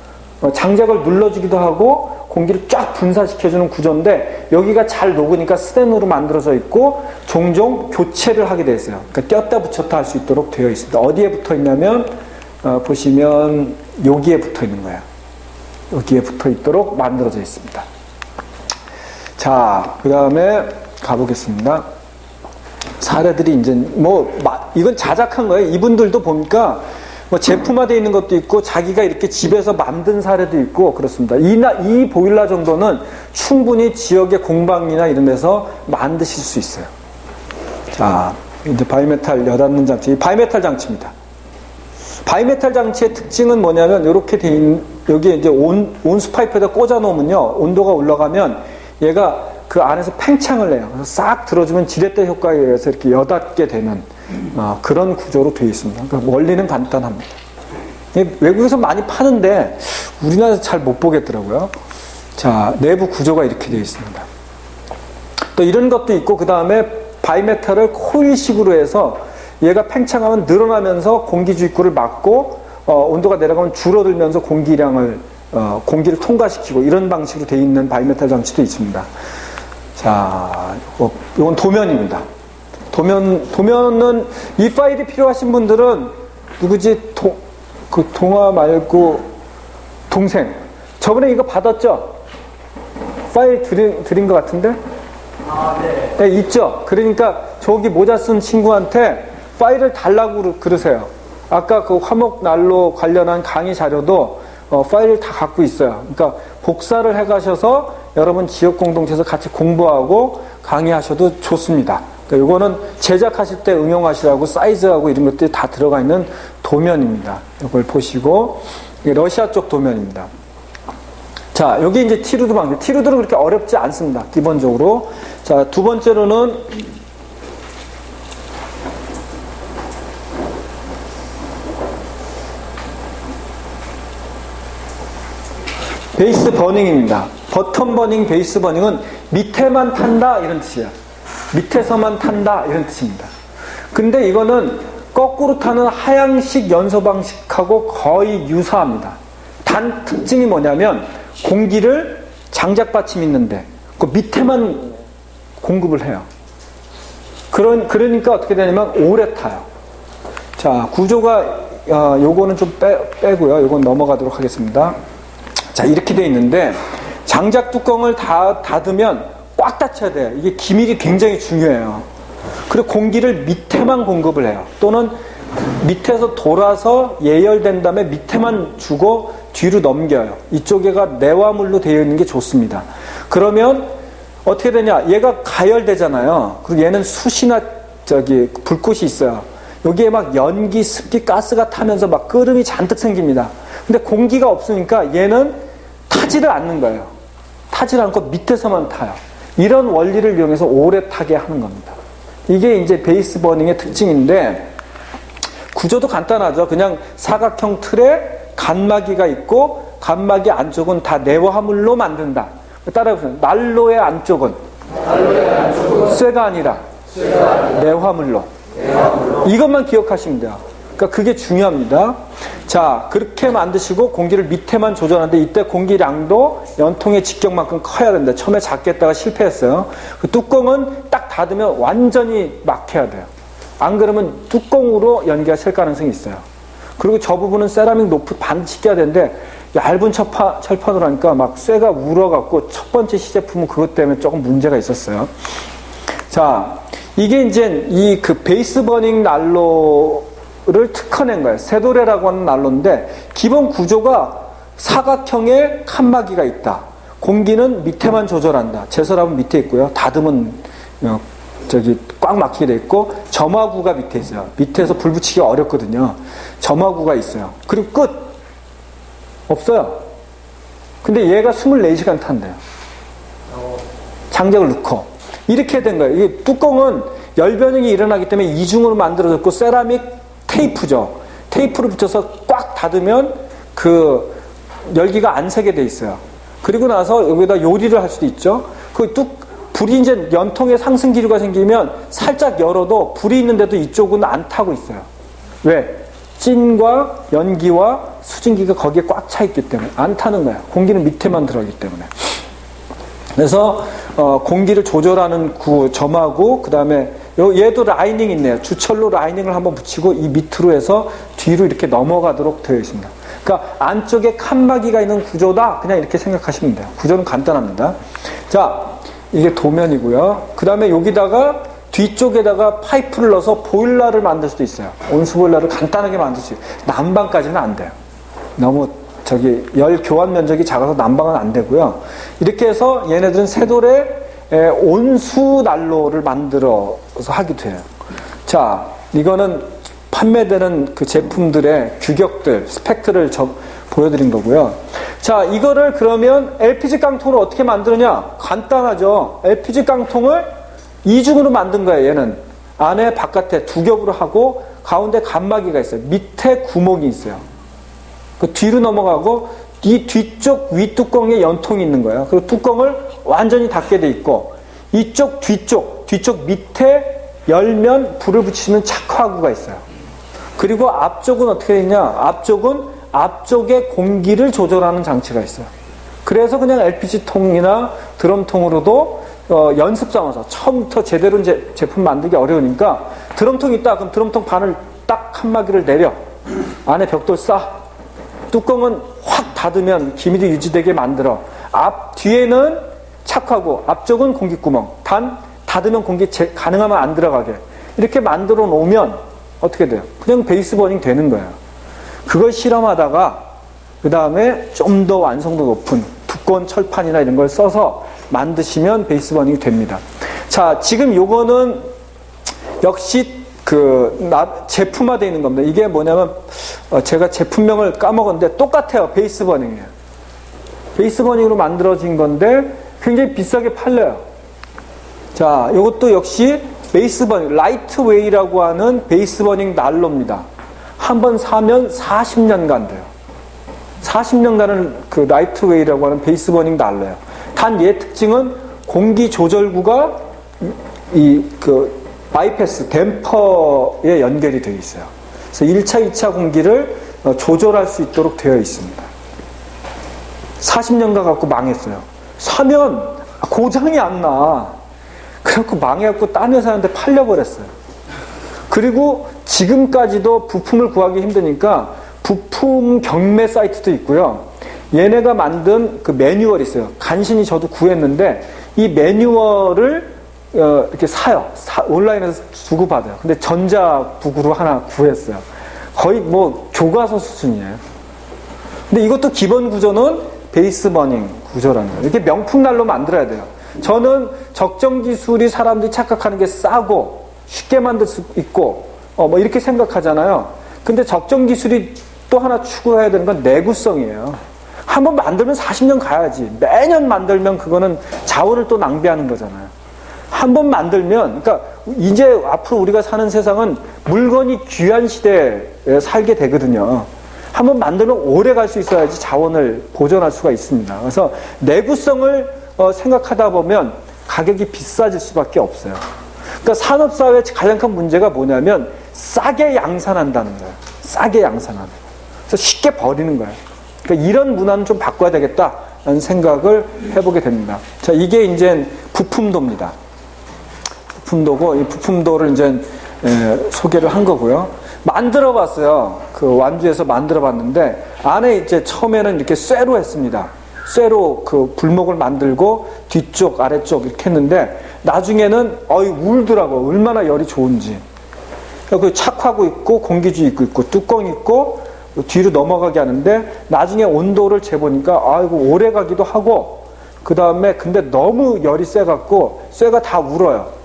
[SPEAKER 3] 장작을 눌러주기도 하고 공기를 쫙 분산시켜주는 구조인데, 여기가 잘 녹으니까 스텐으로 만들어져 있고 종종 교체를 하게 되어 있어요. 그러니까 꼈다 붙였다 할 수 있도록 되어 있습니다. 어디에 붙어 있냐면 보시면 여기에 붙어 있는 거예요. 여기에 붙어 있도록 만들어져 있습니다. 자, 그 다음에 가보겠습니다. 사례들이 이제 이건 자작한 거예요. 이분들도 보니까 제품화되어 있는 것도 있고 자기가 이렇게 집에서 만든 사례도 있고 그렇습니다. 이 보일러 정도는 충분히 지역의 공방이나 이런 데서 만드실 수 있어요. 자, 이제 바이메탈 여닫는 장치, 바이메탈 장치입니다. 바이메탈 장치의 특징은 뭐냐면 이렇게 돼 있는, 여기에 이제 온수 파이프에다 꽂아 놓으면요, 온도가 올라가면 얘가 그 안에서 팽창을 해요. 그래서 싹 들어주면 지렛대 효과에 의해서 이렇게 여닫게 되는 그런 구조로 되어 있습니다. 그러니까 원리는 간단합니다. 외국에서 많이 파는데 우리나라에서 잘 못 보겠더라고요. 자, 내부 구조가 이렇게 되어 있습니다. 또 이런 것도 있고, 그 다음에 바이메탈을 코일식으로 해서 얘가 팽창하면 늘어나면서 공기 주입구를 막고 온도가 내려가면 줄어들면서 공기를 통과시키고 이런 방식으로 되어 있는 바이메탈 장치도 있습니다. 자, 이건 도면입니다. 도면은 이 파일이 필요하신 분들은 누구지? 동아 말고 동생. 저번에 이거 받았죠? 파일 드린 것 같은데? 네, 있죠? 그러니까 저기 모자 쓴 친구한테 파일을 달라고 그러세요. 아까 그 화목난로 관련한 강의 자료도 파일을 다 갖고 있어요. 그러니까 복사를 해가셔서 여러분 지역 공동체에서 같이 공부하고 강의하셔도 좋습니다. 그러니까 이거는 제작하실 때 응용하시라고 사이즈하고 이런 것들이 다 들어가 있는 도면입니다. 이걸 보시고, 이게 러시아 쪽 도면입니다. 자, 여기 이제 티루드 방식. 티루드는 그렇게 어렵지 않습니다. 기본적으로. 자, 두 번째로는 베이스 버닝입니다. 버텀 버닝, 베이스 버닝은 밑에만 탄다 이런 뜻이에요. 밑에서만 탄다 이런 뜻입니다. 근데 이거는 거꾸로 타는 하향식 연소 방식하고 거의 유사합니다. 단 특징이 뭐냐면 공기를 장작 받침 있는데 그 밑에만 공급을 해요. 그러니까 어떻게 되냐면 오래 타요. 자, 구조가 요거는 좀 빼고요. 요건 넘어가도록 하겠습니다. 자, 이렇게 돼 있는데 장작 뚜껑을 닫으면 꽉 닫혀야 돼요. 이게 기밀이 굉장히 중요해요. 그리고 공기를 밑에만 공급을 해요. 또는 밑에서 돌아서 예열된 다음에 밑에만 주고 뒤로 넘겨요. 이쪽에가 내화물로 되어 있는 게 좋습니다. 그러면 어떻게 되냐? 얘가 가열되잖아요. 그리고 얘는 숯이나 불꽃이 있어요. 여기에 막 연기, 습기, 가스가 타면서 막 끓음이 잔뜩 생깁니다. 근데 공기가 없으니까 얘는 타지를 않는 거예요. 타지를 않고 밑에서만 타요. 이런 원리를 이용해서 오래 타게 하는 겁니다. 이게 이제 베이스 버닝의 특징인데, 구조도 간단하죠. 그냥 사각형 틀에 간막이가 있고 간막이 안쪽은 다 내화물로 만든다. 따라해보세요. 난로의 안쪽은 쇠가 아니라 내화물로. 이것만 기억하시면 돼요. 그러니까 그게 중요합니다. 자, 그렇게 만드시고 공기를 밑에만 조절하는데 이때 공기량도 연통의 직경만큼 커야 됩니다. 처음에 작게 했다가 실패했어요. 그 뚜껑은 딱 닫으면 완전히 막혀야 돼요. 안 그러면 뚜껑으로 연기가 셀 가능성이 있어요. 그리고 저 부분은 세라믹 노프 반드시 껴야 되는데 얇은 철판으로 하니까 막 쇠가 울어갖고 첫 번째 시제품은 그것 때문에 조금 문제가 있었어요. 자, 이게 이제 이 그 베이스 버닝 난로를 특허낸 거예요. 세도레라고 하는 난로인데 기본 구조가 사각형의 칸막이가 있다. 공기는 밑에만 조절한다. 제설하면 밑에 있고요. 닫으면 꽉 막히게 돼 있고 점화구가 밑에 있어요. 밑에서 불 붙이기가 어렵거든요. 점화구가 있어요. 그리고 끝! 없어요. 근데 얘가 24시간 탄대요. 장작을 넣고 이렇게 된 거예요. 이 뚜껑은 열 변형이 일어나기 때문에 이중으로 만들어졌고 세라믹 테이프죠. 테이프를 붙여서 꽉 닫으면 그 열기가 안 새게 돼 있어요. 그리고 나서 여기다 요리를 할 수도 있죠. 불이 이제 연통에 상승 기류가 생기면 살짝 열어도 불이 있는데도 이쪽은 안 타고 있어요. 왜? 찐과 연기와 수증기가 거기에 꽉 차 있기 때문에 안 타는 거예요. 공기는 밑에만 들어가기 때문에. 그래서 공기를 조절하는 점하고 그 다음에 얘도 라이닝 있네요. 주철로 라이닝을 한번 붙이고 이 밑으로 해서 뒤로 이렇게 넘어가도록 되어 있습니다. 그러니까 안쪽에 칸막이가 있는 구조다. 그냥 이렇게 생각하시면 돼요. 구조는 간단합니다. 자, 이게 도면이고요. 그 다음에 여기다가 뒤쪽에다가 파이프를 넣어서 보일러를 만들 수도 있어요. 온수 보일러를 간단하게 만들 수 있어요. 난방까지는 안 돼요. 너무 열 교환 면적이 작아서 난방은 안 되고요. 이렇게 해서 얘네들은 쇠돌에 온수 난로를 만들어서 하기도 해요. 자, 이거는 판매되는 그 제품들의 규격들, 스펙트를 보여드린 거고요. 자, 이거를 그러면 LPG 깡통을 어떻게 만드느냐? 간단하죠. LPG 깡통을 이중으로 만든 거예요, 얘는. 안에 바깥에 두 겹으로 하고 가운데 간막이가 있어요. 밑에 구멍이 있어요. 그 뒤로 넘어가고 이 뒤쪽 윗뚜껑에 연통이 있는 거예요. 그리고 뚜껑을 완전히 닫게 돼 있고 이쪽 뒤쪽 밑에 열면 불을 붙이는 착화구가 있어요. 그리고 앞쪽은 어떻게 되냐? 앞쪽은 앞쪽에 공기를 조절하는 장치가 있어요. 그래서 그냥 LPG통이나 드럼통으로도 연습 삼아서 처음부터 제대로 제품 만들기 어려우니까 드럼통 있다. 그럼 드럼통 반을 딱 칸막이를 내려. 안에 벽돌 쌓아. 뚜껑은 확 닫으면 기밀이 유지되게 만들어. 뒤에는 착하고 앞쪽은 공기구멍. 단 닫으면 공기 가능하면 안 들어가게. 이렇게 만들어 놓으면 어떻게 돼요? 그냥 베이스 버닝 되는 거예요. 그걸 실험하다가 그 다음에 좀 더 완성도 높은 두꺼운 철판이나 이런 걸 써서 만드시면 베이스 버닝이 됩니다. 자, 지금 요거는 역시 제품화되어 있는 겁니다. 이게 뭐냐면 제가 제품명을 까먹었는데 똑같아요. 베이스 버닝이에요. 베이스 버닝으로 만들어진 건데 굉장히 비싸게 팔려요. 자, 요것도 역시 베이스 버닝, 라이트웨이라고 하는 베이스 버닝 난로입니다. 한번 사면 40년간 돼요. 40년간은 그 라이트웨이라고 하는 베이스 버닝 난로예요. 단 얘 특징은 공기 조절구가 바이패스, 댐퍼에 연결이 되어 있어요. 그래서 1차, 2차 공기를 조절할 수 있도록 되어 있습니다. 40년간 갖고 망했어요. 사면 고장이 안 나. 그래갖고 망해갖고 딴 회사한테 팔려버렸어요. 그리고 지금까지도 부품을 구하기 힘드니까 부품 경매 사이트도 있고요. 얘네가 만든 그 매뉴얼이 있어요. 간신히 저도 구했는데 이 매뉴얼을 이렇게 사요. 온라인에서 주고받아요. 근데 전자북으로 하나 구했어요. 거의 뭐 교과서 수준이에요. 근데 이것도 기본 구조는 베이스 버닝 구조라는 거예요. 이렇게 명품 난로 만들어야 돼요. 저는 적정 기술이 사람들이 착각하는 게 싸고 쉽게 만들 수 있고 뭐 이렇게 생각하잖아요. 근데 적정 기술이 또 하나 추구해야 되는 건 내구성이에요. 한번 만들면 40년 가야지. 매년 만들면 그거는 자원을 또 낭비하는 거잖아요. 한번 만들면, 그러니까 이제 앞으로 우리가 사는 세상은 물건이 귀한 시대에 살게 되거든요. 한번 만들면 오래 갈 수 있어야지 자원을 보존할 수가 있습니다. 그래서 내구성을 생각하다 보면 가격이 비싸질 수밖에 없어요. 그러니까 산업사회의 가장 큰 문제가 뭐냐면 싸게 양산한다는 거예요. 싸게 양산하는 거예요. 그래서 쉽게 버리는 거예요. 그러니까 이런 문화는 좀 바꿔야 되겠다라는 생각을 해보게 됩니다. 자, 이게 이제 부품도입니다. 부품도고, 이 부품도를 이제 소개를 한 거고요. 만들어 봤어요. 그 완주에서 만들어 봤는데, 안에 이제 처음에는 이렇게 쇠로 했습니다. 쇠로 그 불목을 만들고, 뒤쪽, 아래쪽 이렇게 했는데, 나중에는, 울더라고. 얼마나 열이 좋은지. 그 착화구 있고, 공기주입구 있고, 뚜껑 있고, 뒤로 넘어가게 하는데, 나중에 온도를 재보니까, 오래 가기도 하고, 그 다음에, 근데 너무 열이 세갖고, 쇠가 다 울어요.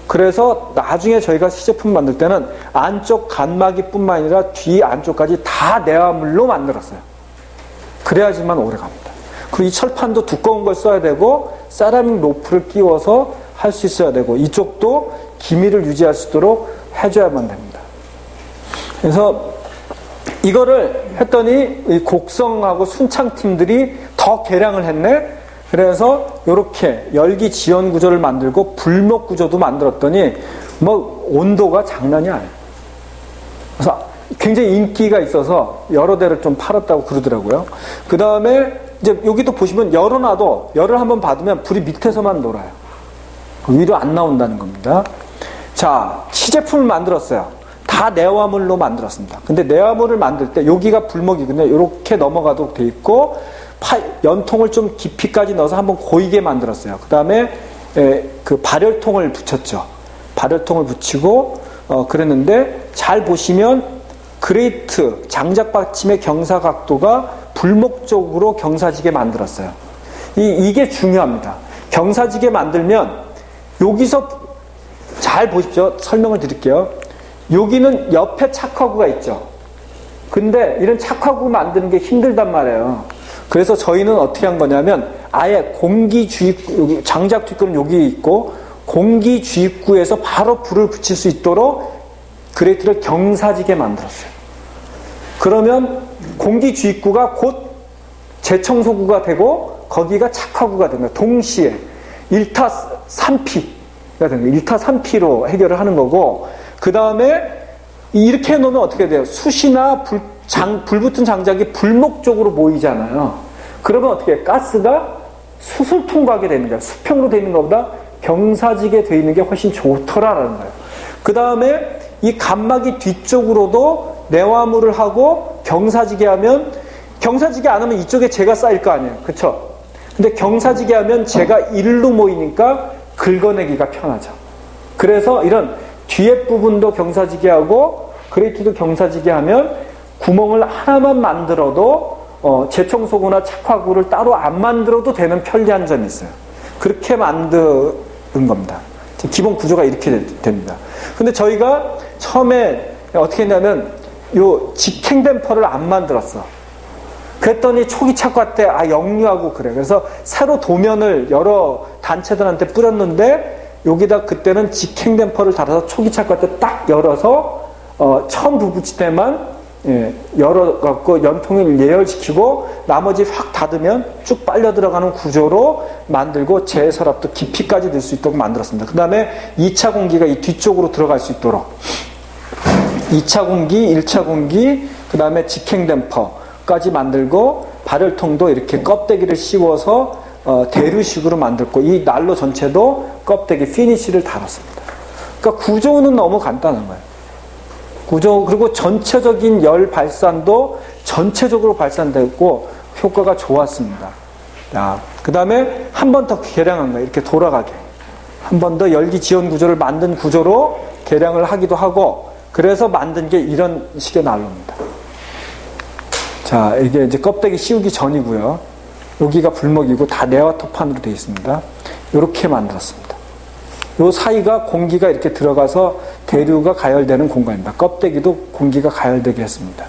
[SPEAKER 3] 그래서 나중에 저희가 시제품 만들 때는 안쪽 간막이뿐만 아니라 뒤 안쪽까지 다 내화물로 만들었어요. 그래야지만 오래 갑니다. 그리고 이 철판도 두꺼운 걸 써야 되고 세라믹 로프를 끼워서 할 수 있어야 되고 이쪽도 기밀을 유지할 수 있도록 해줘야만 됩니다. 그래서 이거를 했더니 이 곡성하고 순창팀들이 더 개량을 했네. 그래서 이렇게 열기 지연 구조를 만들고 불목 구조도 만들었더니 뭐 온도가 장난이 아니에요. 그래서 굉장히 인기가 있어서 여러 대를 좀 팔았다고 그러더라고요. 그 다음에 이제 여기도 보시면 열어놔도 열을 한번 받으면 불이 밑에서만 놀아요. 위로 안 나온다는 겁니다. 자, 시제품을 만들었어요. 다 내화물로 만들었습니다. 근데 내화물을 만들 때 여기가 불목이거든요. 이렇게 넘어가도록 돼 있고 연통을 좀 깊이까지 넣어서 한번 고이게 만들었어요. 그 다음에 그 발열통을 붙였죠. 발열통을 붙이고 그랬는데 잘 보시면 그레이트 장작 받침의 경사 각도가 불목 쪽으로 경사지게 만들었어요. 이게 중요합니다. 경사지게 만들면 여기서 잘 보십시오. 설명을 드릴게요. 여기는 옆에 착화구가 있죠. 근데 이런 착화구 만드는 게 힘들단 말이에요. 그래서 저희는 어떻게 한 거냐면 아예 공기 주입구, 여기 장작 뒷구는 여기 있고 공기 주입구에서 바로 불을 붙일 수 있도록 그레이트를 경사지게 만들었어요. 그러면 공기 주입구가 곧 재청소구가 되고 거기가 착화구가 됩니다. 동시에 1타 3피가 됩니다. 1타 3피로 해결을 하는 거고 그 다음에 이렇게 해놓으면 어떻게 돼요? 숯이나 불 붙은 장작이 불목 쪽으로 모이잖아요. 그러면 어떻게 해요? 가스가 숯을 통과하게 되는 거예요. 수평으로 되어 있는 것보다 경사지게 되어 있는 게 훨씬 좋더라라는 거예요. 그 다음에 이 간막이 뒤쪽으로도 내화물을 하고 경사지게 하면 경사지게 안 하면 이쪽에 재가 쌓일 거 아니에요. 그쵸? 근데 경사지게 하면 재가 일로 모이니까 긁어내기가 편하죠. 그래서 이런 뒤에 부분도 경사지게 하고 그레이트도 경사지게 하면 구멍을 하나만 만들어도 재청소구나 착화구를 따로 안 만들어도 되는 편리한 점이 있어요. 그렇게 만드는 겁니다. 기본 구조가 이렇게 됩니다. 근데 저희가 처음에 어떻게 했냐면 요 직행 댐퍼를 안 만들었어. 그랬더니 초기 착화 때 역류하고 그래. 그래서 새로 도면을 여러 단체들한테 뿌렸는데 여기다 그때는 직행 댐퍼를 달아서 초기 착화 때 딱 열어서 처음 부붙일 때만 열어갖고 연통을 예열시키고 나머지 확 닫으면 쭉 빨려 들어가는 구조로 만들고 재서랍도 깊이까지 넣을 수 있도록 만들었습니다. 그 다음에 2차 공기가 이 뒤쪽으로 들어갈 수 있도록 2차 공기, 1차 공기, 그 다음에 직행 댐퍼까지 만들고 발열통도 이렇게 껍데기를 씌워서 대류식으로 만들고 이 난로 전체도 껍데기 피니쉬를 달았습니다. 그러니까 구조는 너무 간단한 거예요. 구조 그리고 전체적인 열 발산도 전체적으로 발산되고 효과가 좋았습니다. 그 다음에 한 번 더 개량한 거예요. 이렇게 돌아가게 한 번 더 열기 지원 구조를 만든 구조로 개량을 하기도 하고 그래서 만든 게 이런 식의 난로입니다. 자, 이게 이제 껍데기 씌우기 전이고요. 여기가 불목이고 다 내화토판으로 되어 있습니다. 이렇게 만들었습니다. 요 사이가 공기가 이렇게 들어가서 대류가 가열되는 공간입니다. 껍데기도 공기가 가열되게 했습니다.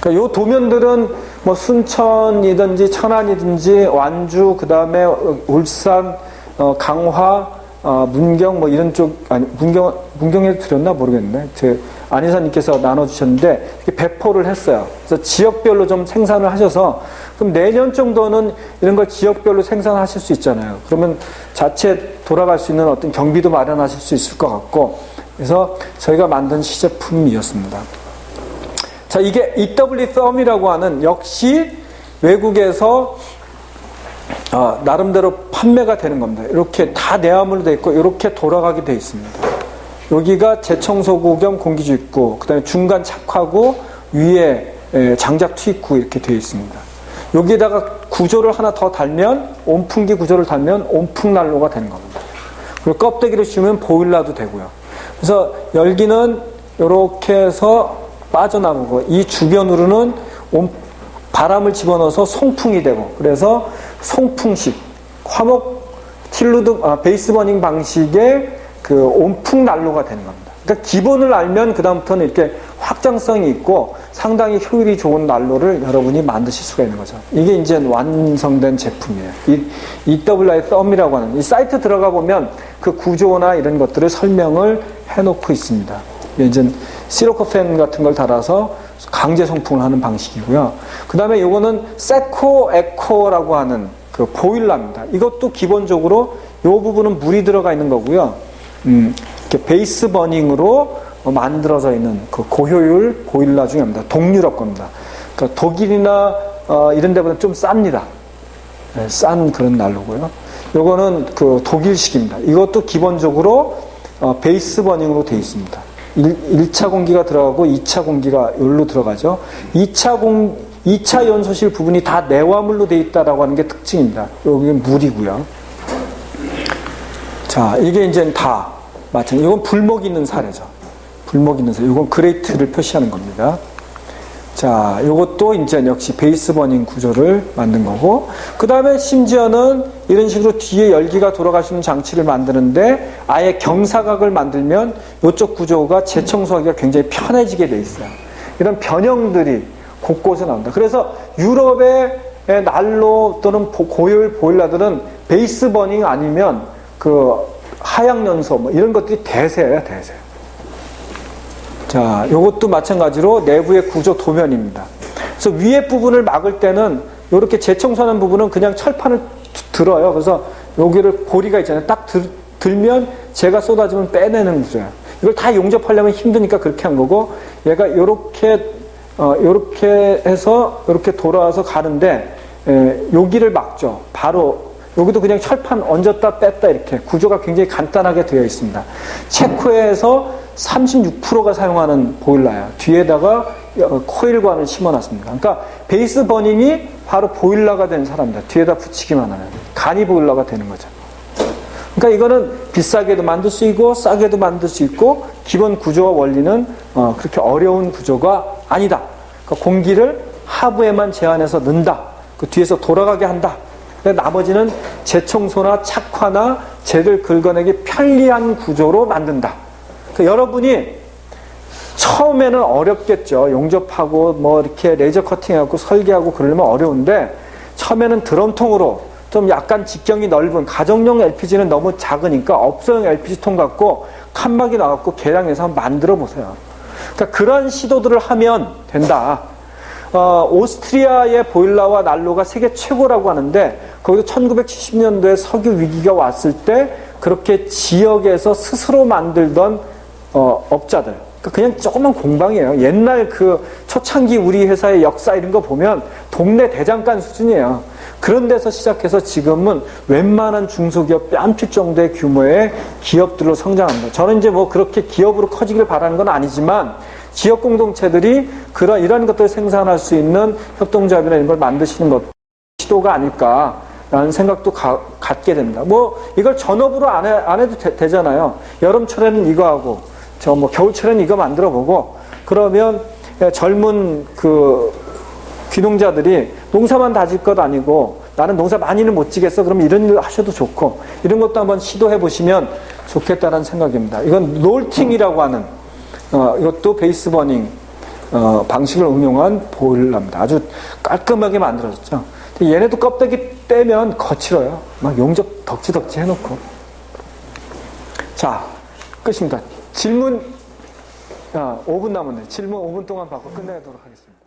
[SPEAKER 3] 그러니까 요 도면들은 뭐 순천이든지 천안이든지 완주, 그 다음에 울산, 강화, 문경 뭐 이런 쪽 아니 문경에도 드렸나 모르겠네. 제 안희사님께서 나눠주셨는데 이렇게 배포를 했어요. 그래서 지역별로 좀 생산을 하셔서 그럼 내년 정도는 이런 걸 지역별로 생산하실 수 있잖아요. 그러면 자체 돌아갈 수 있는 어떤 경비도 마련하실 수 있을 것 같고 그래서 저희가 만든 시제품이었습니다. 자, 이게 EW 썸이라고 하는 역시 외국에서 나름대로 판매가 되는 겁니다. 이렇게 다 내화물로 되어 있고 이렇게 돌아가게 되어 있습니다. 여기가 재청소구 겸 공기주입구, 그 다음에 중간 착화구, 위에 장작 투입구 이렇게 되어 있습니다. 여기에다가 구조를 하나 더 달면 온풍기 구조를 달면 온풍난로가 되는 겁니다. 그리고 껍데기를 씌우면 보일러도 되고요. 그래서 열기는 이렇게 해서 빠져나가고 이 주변으로는 바람을 집어넣어서 송풍이 되고 그래서 송풍식 화목 틸루드 베이스 버닝 방식의 그 온풍 난로가 되는 겁니다. 그러니까 기본을 알면 그 다음부터는 이렇게 확장성이 있고 상당히 효율이 좋은 난로를 여러분이 만드실 수가 있는 거죠. 이게 이제 완성된 제품이에요. 이 EWI 썸이라고 하는 이 사이트 들어가 보면 그 구조나 이런 것들을 설명을 해놓고 있습니다. 이게 이제 시로코팬 같은 걸 달아서 강제 송풍을 하는 방식이고요. 그 다음에 요거는 세코 에코라고 하는 그 보일러입니다. 이것도 기본적으로 요 부분은 물이 들어가 있는 거고요. 이렇게 베이스 버닝으로 만들어져 있는 그 고효율 보일러 중에 합니다. 동유럽 겁니다. 그러니까 독일이나 이런 데보다 좀 쌉니다. 네, 싼 그런 난로고요. 요거는 그 독일식입니다. 이것도 기본적으로 베이스 버닝으로 되어 있습니다. 1차 공기가 들어가고 2차 공기가 여기로 들어가죠. 2차 연소실 부분이 다 내화물로 되어 있다라고 하는 게 특징입니다. 여기는 물이고요. 자, 이게 이제 다 마찬가지. 이건 불목 있는 사례죠. 불목 있는 사례. 이건 그레이트를 표시하는 겁니다. 자, 요것도 이제 역시 베이스 버닝 구조를 만든 거고, 그 다음에 심지어는 이런 식으로 뒤에 열기가 돌아갈 수 있는 장치를 만드는데 아예 경사각을 만들면 이쪽 구조가 재청소하기가 굉장히 편해지게 돼 있어요. 이런 변형들이 곳곳에 나온다. 그래서 유럽의 난로 또는 고효율 보일러들은 베이스 버닝 아니면 그 하향연소 뭐 이런 것들이 대세예요, 대세. 자, 요것도 마찬가지로 내부의 구조 도면입니다. 그래서 위에 부분을 막을 때는 이렇게 재청소하는 부분은 그냥 철판을 들어요. 그래서 여기를 고리가 있잖아요. 딱 들면 재가 쏟아지면 빼내는 구조예요. 이걸 다 용접하려면 힘드니까 그렇게 한 거고, 얘가 요렇게 해서 이렇게 돌아와서 가는데, 여기를 막죠. 바로 여기도 그냥 철판 얹었다 뺐다 이렇게 구조가 굉장히 간단하게 되어 있습니다. 체코에서 36%가 사용하는 보일러예요. 뒤에다가 코일관을 심어놨습니다. 그러니까 베이스 버닝이 바로 보일러가 된 사람입니다. 뒤에다 붙이기만 하면 간이 보일러가 되는 거죠. 그러니까 이거는 비싸게도 만들 수 있고 싸게도 만들 수 있고 기본 구조와 원리는 그렇게 어려운 구조가 아니다. 그러니까 공기를 하부에만 제한해서 넣는다. 그 뒤에서 돌아가게 한다. 나머지는 재청소나 착화나 재를 긁어내기 편리한 구조로 만든다. 그러니까 여러분이 처음에는 어렵겠죠. 용접하고 뭐 이렇게 레이저 커팅하고 설계하고 그러려면 어려운데 처음에는 드럼통으로 좀 약간 직경이 넓은 가정용 LPG는 너무 작으니까 업소용 LPG통 갖고 칸막이 나갖고 개량해서 한번 만들어 보세요. 그러니까 그런 시도들을 하면 된다. 오스트리아의 보일러와 난로가 세계 최고라고 하는데 거기도 1970년도에 석유 위기가 왔을 때 그렇게 지역에서 스스로 만들던 업자들, 그러니까 그냥 조그만 공방이에요. 옛날 그 초창기 우리 회사의 역사 이런 거 보면 동네 대장간 수준이에요. 그런 데서 시작해서 지금은 웬만한 중소기업 뺨칠 정도의 규모의 기업들로 성장합니다. 저는 이제 뭐 그렇게 기업으로 커지길 바라는 건 아니지만 지역 공동체들이 이런 것들을 생산할 수 있는 협동조합이나 이런 걸 만드시는 것 시도가 아닐까라는 생각도 갖게 됩니다. 뭐 이걸 전업으로 안 해도 되잖아요. 여름철에는 이거 하고 겨울철에는 이거 만들어 보고 그러면 젊은 그 귀농자들이 농사만 다질 것 아니고 나는 농사 많이는 못 지겠어. 그러면 이런 일을 하셔도 좋고 이런 것도 한번 시도해 보시면 좋겠다는 생각입니다. 이건 롤팅이라고 하는 이것도 베이스 버닝 방식을 응용한 보일러입니다. 아주 깔끔하게 만들어졌죠. 얘네도 껍데기 떼면 거칠어요. 막 용접 덕지덕지 해놓고. 자, 끝입니다. 질문 5분 남았네요. 질문 5분 동안 받고 끝내도록 하겠습니다.